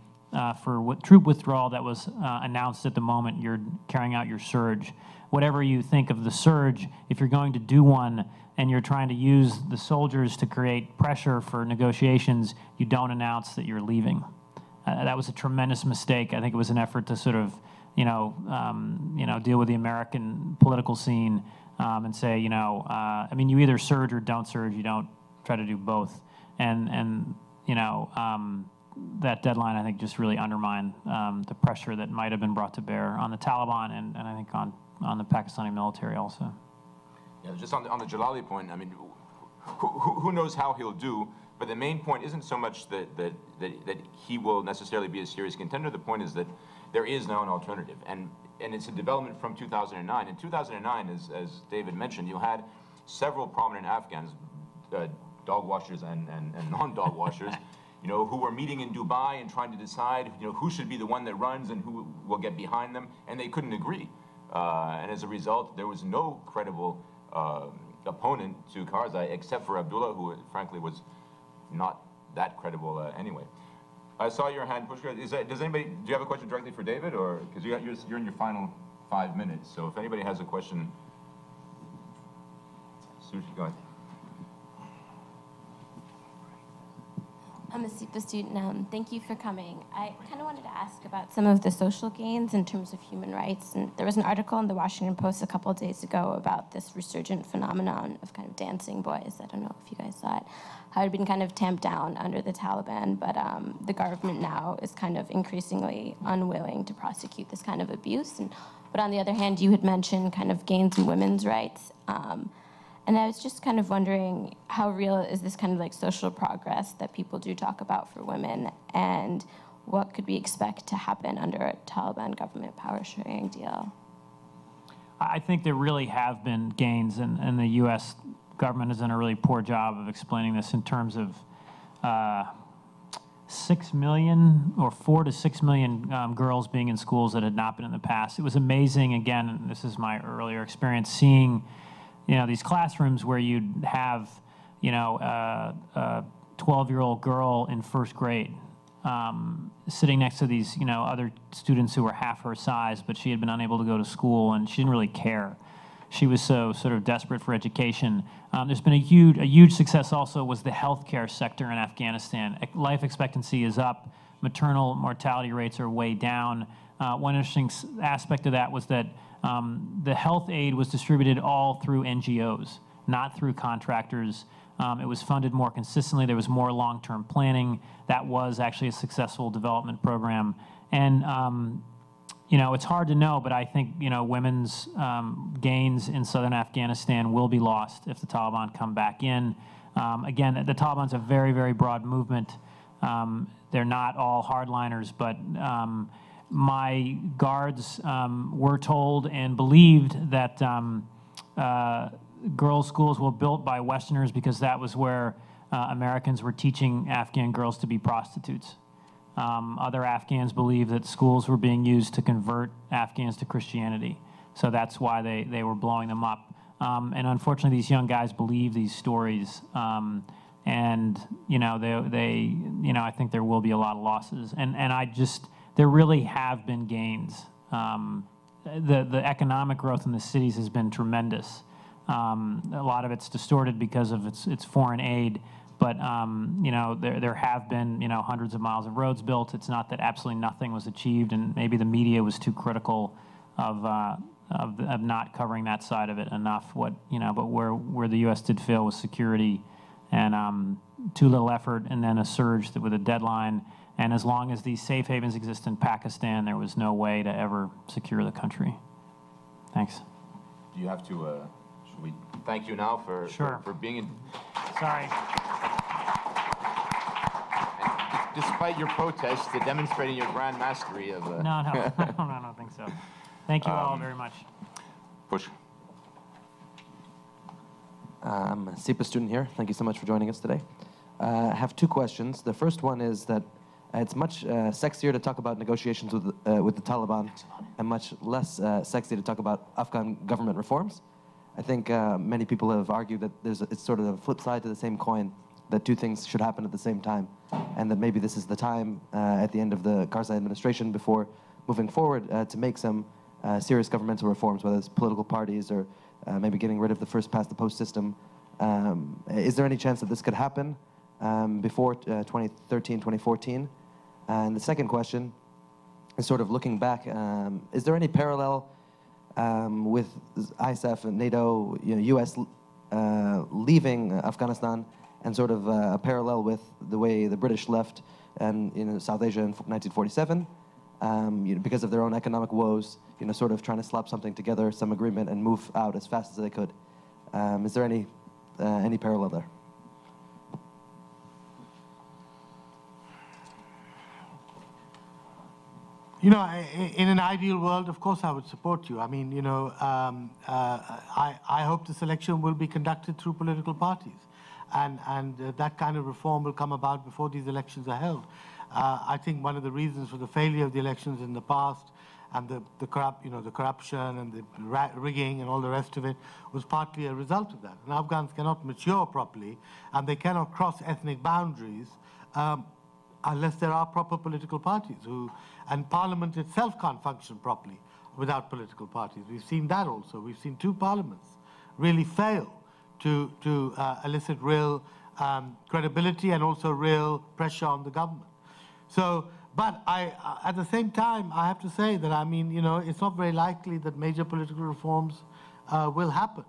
for troop withdrawal that was announced at the moment you're carrying out your surge. Whatever you think of the surge, if you're going to do one and you're trying to use the soldiers to create pressure for negotiations, you don't announce that you're leaving. That was a tremendous mistake. I think it was an effort to sort of, deal with the American political scene and say, you either surge or don't surge. You don't try to do both. And that deadline, I think, just really undermined the pressure that might have been brought to bear on the Taliban and I think on the Pakistani military also. Yeah, just on the Jalali point, I mean, who knows how he'll do? But the main point isn't so much that he will necessarily be a serious contender. The point is that there is now an alternative, and it's a development from 2009. In 2009, as David mentioned, you had several prominent Afghans, dog washers and non-dog washers, who were meeting in Dubai and trying to decide, who should be the one that runs and who will get behind them, and they couldn't agree. And as a result, there was no credible opponent to Karzai except for Abdullah, who frankly was not that credible anyway. I saw your hand, Pushkar. Do you have a question directly for David, or because you're in your final 5 minutes? So if anybody has a question, Sushi, go ahead. I'm a SIPA student. Thank you for coming. I kind of wanted to ask about some of the social gains in terms of human rights. And there was an article in the Washington Post a couple of days ago about this resurgent phenomenon of kind of dancing boys. I don't know if you guys saw it. How it had been kind of tamped down under the Taliban, but the government now is kind of increasingly unwilling to prosecute this kind of abuse. But on the other hand, you had mentioned kind of gains in women's rights. And I was just kind of wondering, how real is this kind of like social progress that people do talk about for women, and what could we expect to happen under a Taliban government power sharing deal? I think there really have been gains, and the U.S. government has done a really poor job of explaining this in terms of 6 million or 4 to 6 million girls being in schools that had not been in the past. It was amazing, again, and this is my earlier experience, seeing these classrooms where you'd have, a 12-year-old girl in first grade sitting next to these, other students who were half her size, but she had been unable to go to school, and she didn't really care. She was so sort of desperate for education. There's been a huge success also was the healthcare sector in Afghanistan. Life expectancy is up. Maternal mortality rates are way down. One interesting aspect of that was that the health aid was distributed all through NGOs, not through contractors. It was funded more consistently. There was more long-term planning. That was actually a successful development program. And, it's hard to know, but I think, women's gains in southern Afghanistan will be lost if the Taliban come back in. Again, the Taliban's a very, very broad movement. They're not all hardliners, but my guards were told and believed that girls' schools were built by Westerners because that was where Americans were teaching Afghan girls to be prostitutes. Other Afghans believed that schools were being used to convert Afghans to Christianity. So that's why they were blowing them up. And unfortunately, these young guys believe these stories. And, I think there will be a lot of losses. And there really have been gains. The economic growth in the cities has been tremendous. A lot of it's distorted because of its foreign aid, but there have been hundreds of miles of roads built. It's not that absolutely nothing was achieved, and maybe the media was too critical of not covering that side of it enough. But where the U.S. did fail was security, and too little effort, and then a surge with a deadline. And as long as these safe havens exist in Pakistan, there was no way to ever secure the country. Thanks. Do you have to, should we thank you now for being in? Sorry. And despite your protest, demonstrating your grand mastery of... No, I don't think so. Thank you all very much. Push. I'm a SIPA student here. Thank you so much for joining us today. I have two questions. The first one is that it's much sexier to talk about negotiations with the Taliban and much less sexy to talk about Afghan government reforms. I think many people have argued that it's sort of a flip side to the same coin, that two things should happen at the same time, and that maybe this is the time at the end of the Karzai administration before moving forward to make some serious governmental reforms, whether it's political parties or maybe getting rid of the first past the post system. Is there any chance that this could happen before 2013, 2014? And the second question is sort of looking back, is there any parallel with ISAF and NATO, US leaving Afghanistan, and sort of a parallel with the way the British left and South Asia in 1947, because of their own economic woes, sort of trying to slap something together, some agreement, and move out as fast as they could. Is there any parallel there? In an ideal world, of course, I would support you. I mean, I hope this election will be conducted through political parties, and that kind of reform will come about before these elections are held. I think one of the reasons for the failure of the elections in the past and the corruption and the rigging and all the rest of it was partly a result of that. And Afghans cannot mature properly, and they cannot cross ethnic boundaries unless there are proper political parties and Parliament itself can't function properly without political parties. We've seen that also. We've seen two parliaments really fail to elicit real credibility and also real pressure on the government. So, but at the same time, I have to say that, I mean, you know, it's not very likely that major political reforms will happen.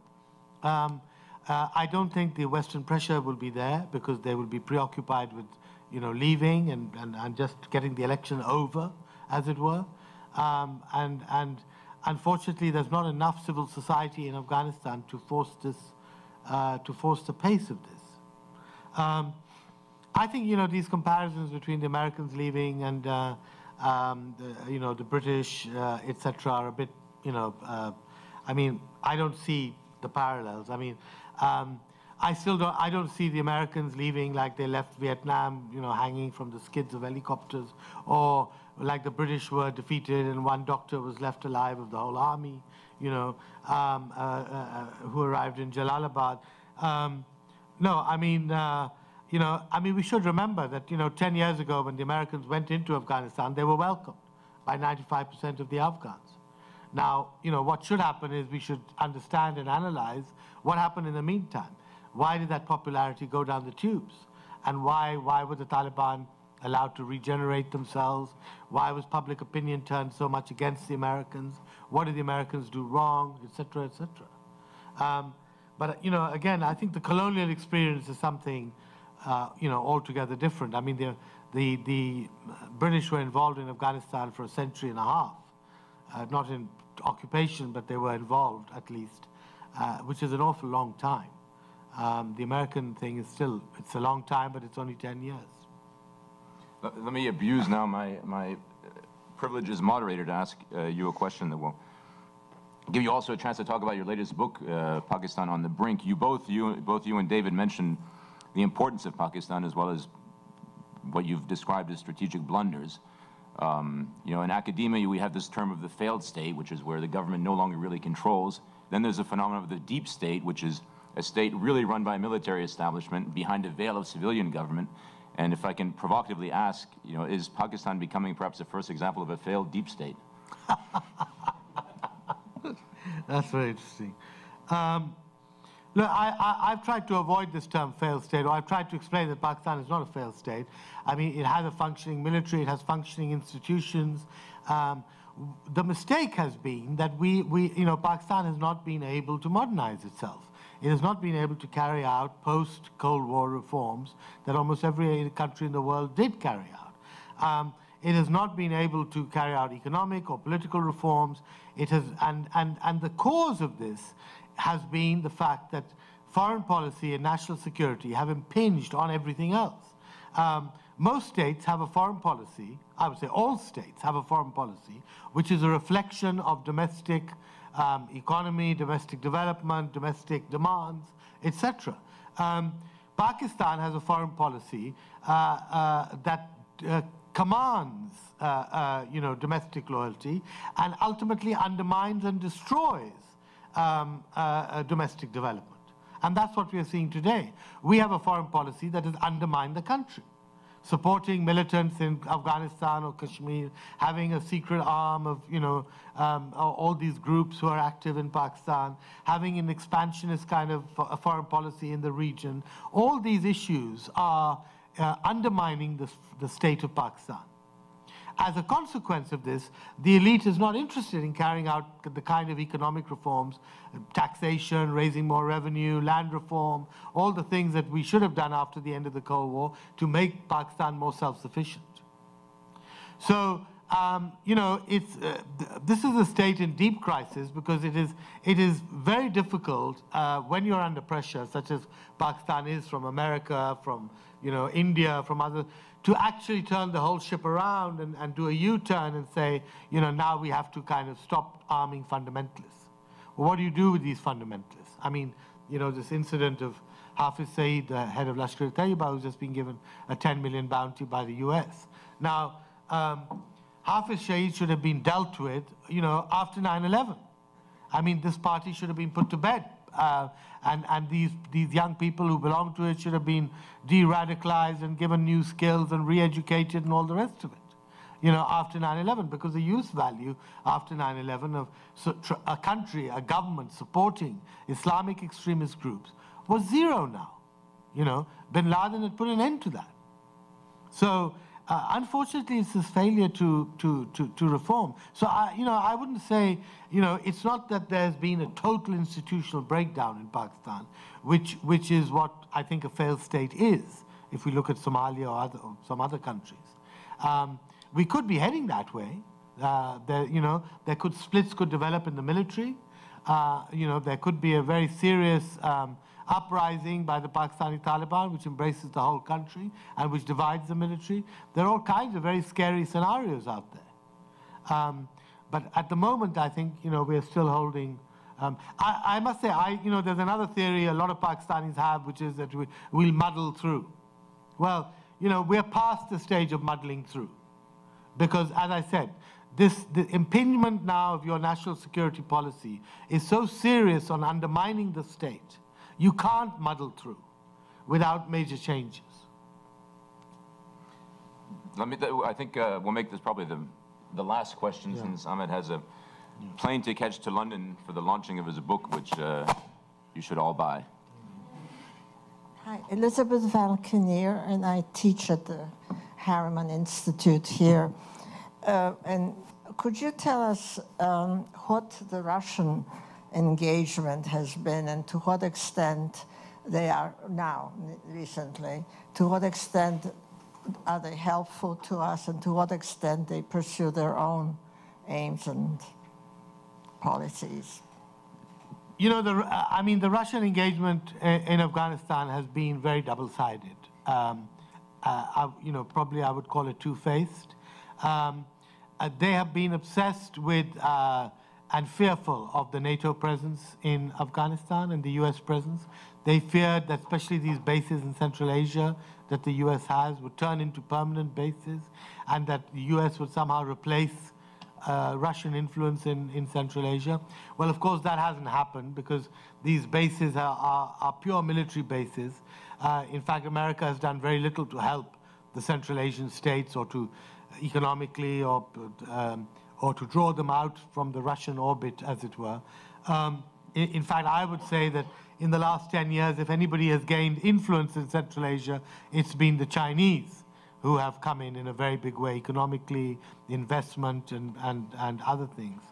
I don't think the Western pressure will be there because they will be preoccupied with, you know, leaving and just getting the election over, as it were. And unfortunately, there's not enough civil society in Afghanistan to force this, to force the pace of this. I think, you know, these comparisons between the Americans leaving and, you know, the British, etc., are a bit, you know, I mean, I don't see the parallels. I mean, I don't see the Americans leaving like they left Vietnam, you know, hanging from the skids of helicopters, or like the British were defeated and one doctor was left alive of the whole army, you know, who arrived in Jalalabad. No, I mean, you know, I mean, we should remember that, you know, 10 years ago when the Americans went into Afghanistan, they were welcomed by 95% of the Afghans. Now, you know, what should happen is we should understand and analyze what happened in the meantime. Why did that popularity go down the tubes? And why were the Taliban allowed to regenerate themselves? Why was public opinion turned so much against the Americans? What did the Americans do wrong, et cetera, et cetera? But, you know, again, I think the colonial experience is something, you know, altogether different. I mean, the British were involved in Afghanistan for a century and a half, not in occupation, but they were involved at least, which is an awful long time. The American thing is still, it's a long time, but it's only 10 years. Let me abuse now my privilege as moderator to ask you a question that will give you also a chance to talk about your latest book, Pakistan on the Brink. Both you and David mentioned the importance of Pakistan as well as what you've described as strategic blunders. You know, in academia, we have this term of the failed state, which is where the government no longer really controls. Then there's a phenomenon of the deep state, which is a state really run by a military establishment behind a veil of civilian government. And if I can provocatively ask, you know, is Pakistan becoming perhaps the first example of a failed deep state? That's very interesting. Look, I've tried to avoid this term failed state, or I've tried to explain that Pakistan is not a failed state. I mean, it has a functioning military, it has functioning institutions. The mistake has been that you know, Pakistan has not been able to modernize itself. It has not been able to carry out post-Cold War reforms that almost every country in the world did carry out. It has not been able to carry out economic or political reforms. It has, and the cause of this has been the fact that foreign policy and national security have impinged on everything else. Most states have a foreign policy, I would say all states have a foreign policy, which is a reflection of domestic economy, domestic development, domestic demands, etc. Pakistan has a foreign policy that commands, you know, domestic loyalty and ultimately undermines and destroys domestic development. And that's what we are seeing today. We have a foreign policy that has undermined the country, supporting militants in Afghanistan or Kashmir, having a secret arm of, you know, all these groups who are active in Pakistan, having an expansionist kind of foreign policy in the region. All these issues are undermining the state of Pakistan. As a consequence of this, the elite is not interested in carrying out the kind of economic reforms, taxation, raising more revenue, land reform, all the things that we should have done after the end of the Cold War to make Pakistan more self-sufficient. So, you know, this is a state in deep crisis because it is very difficult when you're under pressure, such as Pakistan is from America, from, you know, India, from other, to actually turn the whole ship around and do a U-turn and say, you know, now we have to kind of stop arming fundamentalists. Well, what do you do with these fundamentalists? I mean, you know, this incident of Hafiz Saeed, the head of Lashkar-e-Taiba, who's just been given a 10 million bounty by the US. Now, Hafiz Saeed should have been dealt with, you know, after 9/11. I mean, this party should have been put to bed. And these young people who belong to it should have been de-radicalized and given new skills and re-educated and all the rest of it, you know, after 9/11, because the use value after 9/11 of a country, a government supporting Islamic extremist groups was zero now. bin Laden had put an end to that. So unfortunately, it's this failure to reform. So I wouldn't say, it's not that there's been a total institutional breakdown in Pakistan, which is what I think a failed state is, if we look at Somalia or some other countries. We could be heading that way. Splits could develop in the military. There could be a very serious uprising by the Pakistani Taliban, which embraces the whole country and which divides the military. There are all kinds of very scary scenarios out there. But at the moment, I think, we're still holding. I must say, there's another theory a lot of Pakistanis have, which is that we'll muddle through. Well, we're past the stage of muddling through. Because, as I said, the impingement now of your national security policy is so serious on undermining the state, you can't muddle through without major changes. I think we'll make this probably the last question, since Ahmed has a plane to catch to London for the launching of his book, which you should all buy. Hi, Elizabeth Valkenier, and I teach at the Helmand Institute here. And could you tell us what the Russian engagement has been, and to what extent they are now, recently, to what extent are they helpful to us, and to what extent they pursue their own aims and policies? The Russian engagement in Afghanistan has been very double-sided. Probably I would call it two-faced. They have been obsessed with and fearful of the NATO presence in Afghanistan and the US presence. They feared that especially these bases in Central Asia that the US has would turn into permanent bases, and that the US would somehow replace Russian influence in Central Asia. Well, of course, that hasn't happened, because these bases are pure military bases. In fact, America has done very little to help the Central Asian states, or to economically, or to draw them out from the Russian orbit, as it were. In fact, I would say that in the last 10 years, if anybody has gained influence in Central Asia, it's been the Chinese, who have come in a very big way, economically, investment, and other things.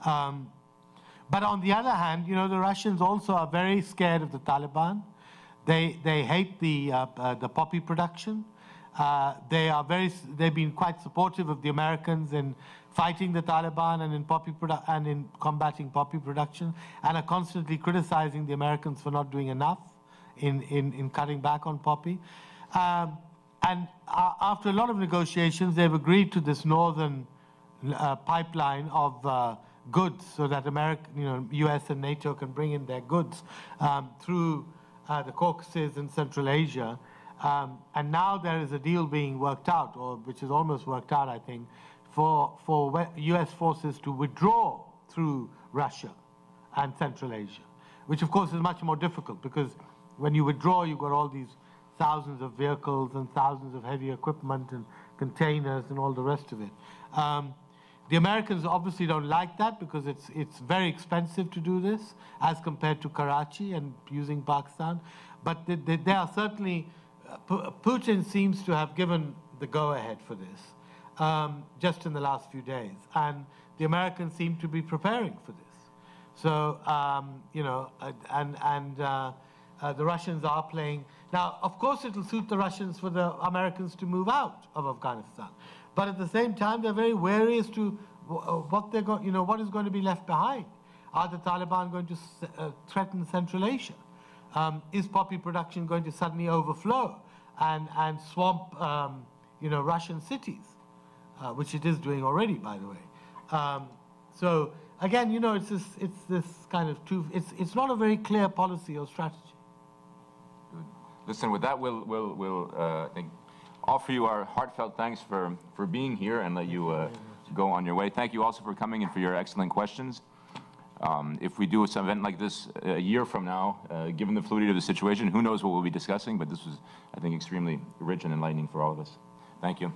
But on the other hand, the Russians also are very scared of the Taliban. They hate the poppy production. They've been quite supportive of the Americans in fighting the Taliban and in combating poppy production, and are constantly criticizing the Americans for not doing enough in cutting back on poppy. And after a lot of negotiations, they've agreed to this northern pipeline of goods, so that US and NATO can bring in their goods through the Caucasus and Central Asia. And now there is a deal being worked out, or which is almost worked out, I think, for US forces to withdraw through Russia and Central Asia, which of course is much more difficult, because when you withdraw, you've got all these thousands of vehicles and thousands of heavy equipment and containers and all the rest of it. The Americans obviously don't like that, because it's very expensive to do this as compared to Karachi and using Pakistan. But they are certainly, Putin seems to have given the go-ahead for this just in the last few days. And the Americans seem to be preparing for this. So, the Russians are playing. Now, of course, it'll suit the Russians for the Americans to move out of Afghanistan. But at the same time, they're very wary as to what is going to be left behind. Are the Taliban going to threaten Central Asia? Is poppy production going to suddenly overflow and swamp, Russian cities, which it is doing already, by the way. So again, it's this kind of it's not a very clear policy or strategy. Good. Listen, with that, we'll I think, offer you our heartfelt thanks for being here, and let you go on your way. Thank you also for coming and for your excellent questions. If we do an event like this a year from now, given the fluidity of the situation, who knows what we'll be discussing, but this was, I think, extremely rich and enlightening for all of us. Thank you.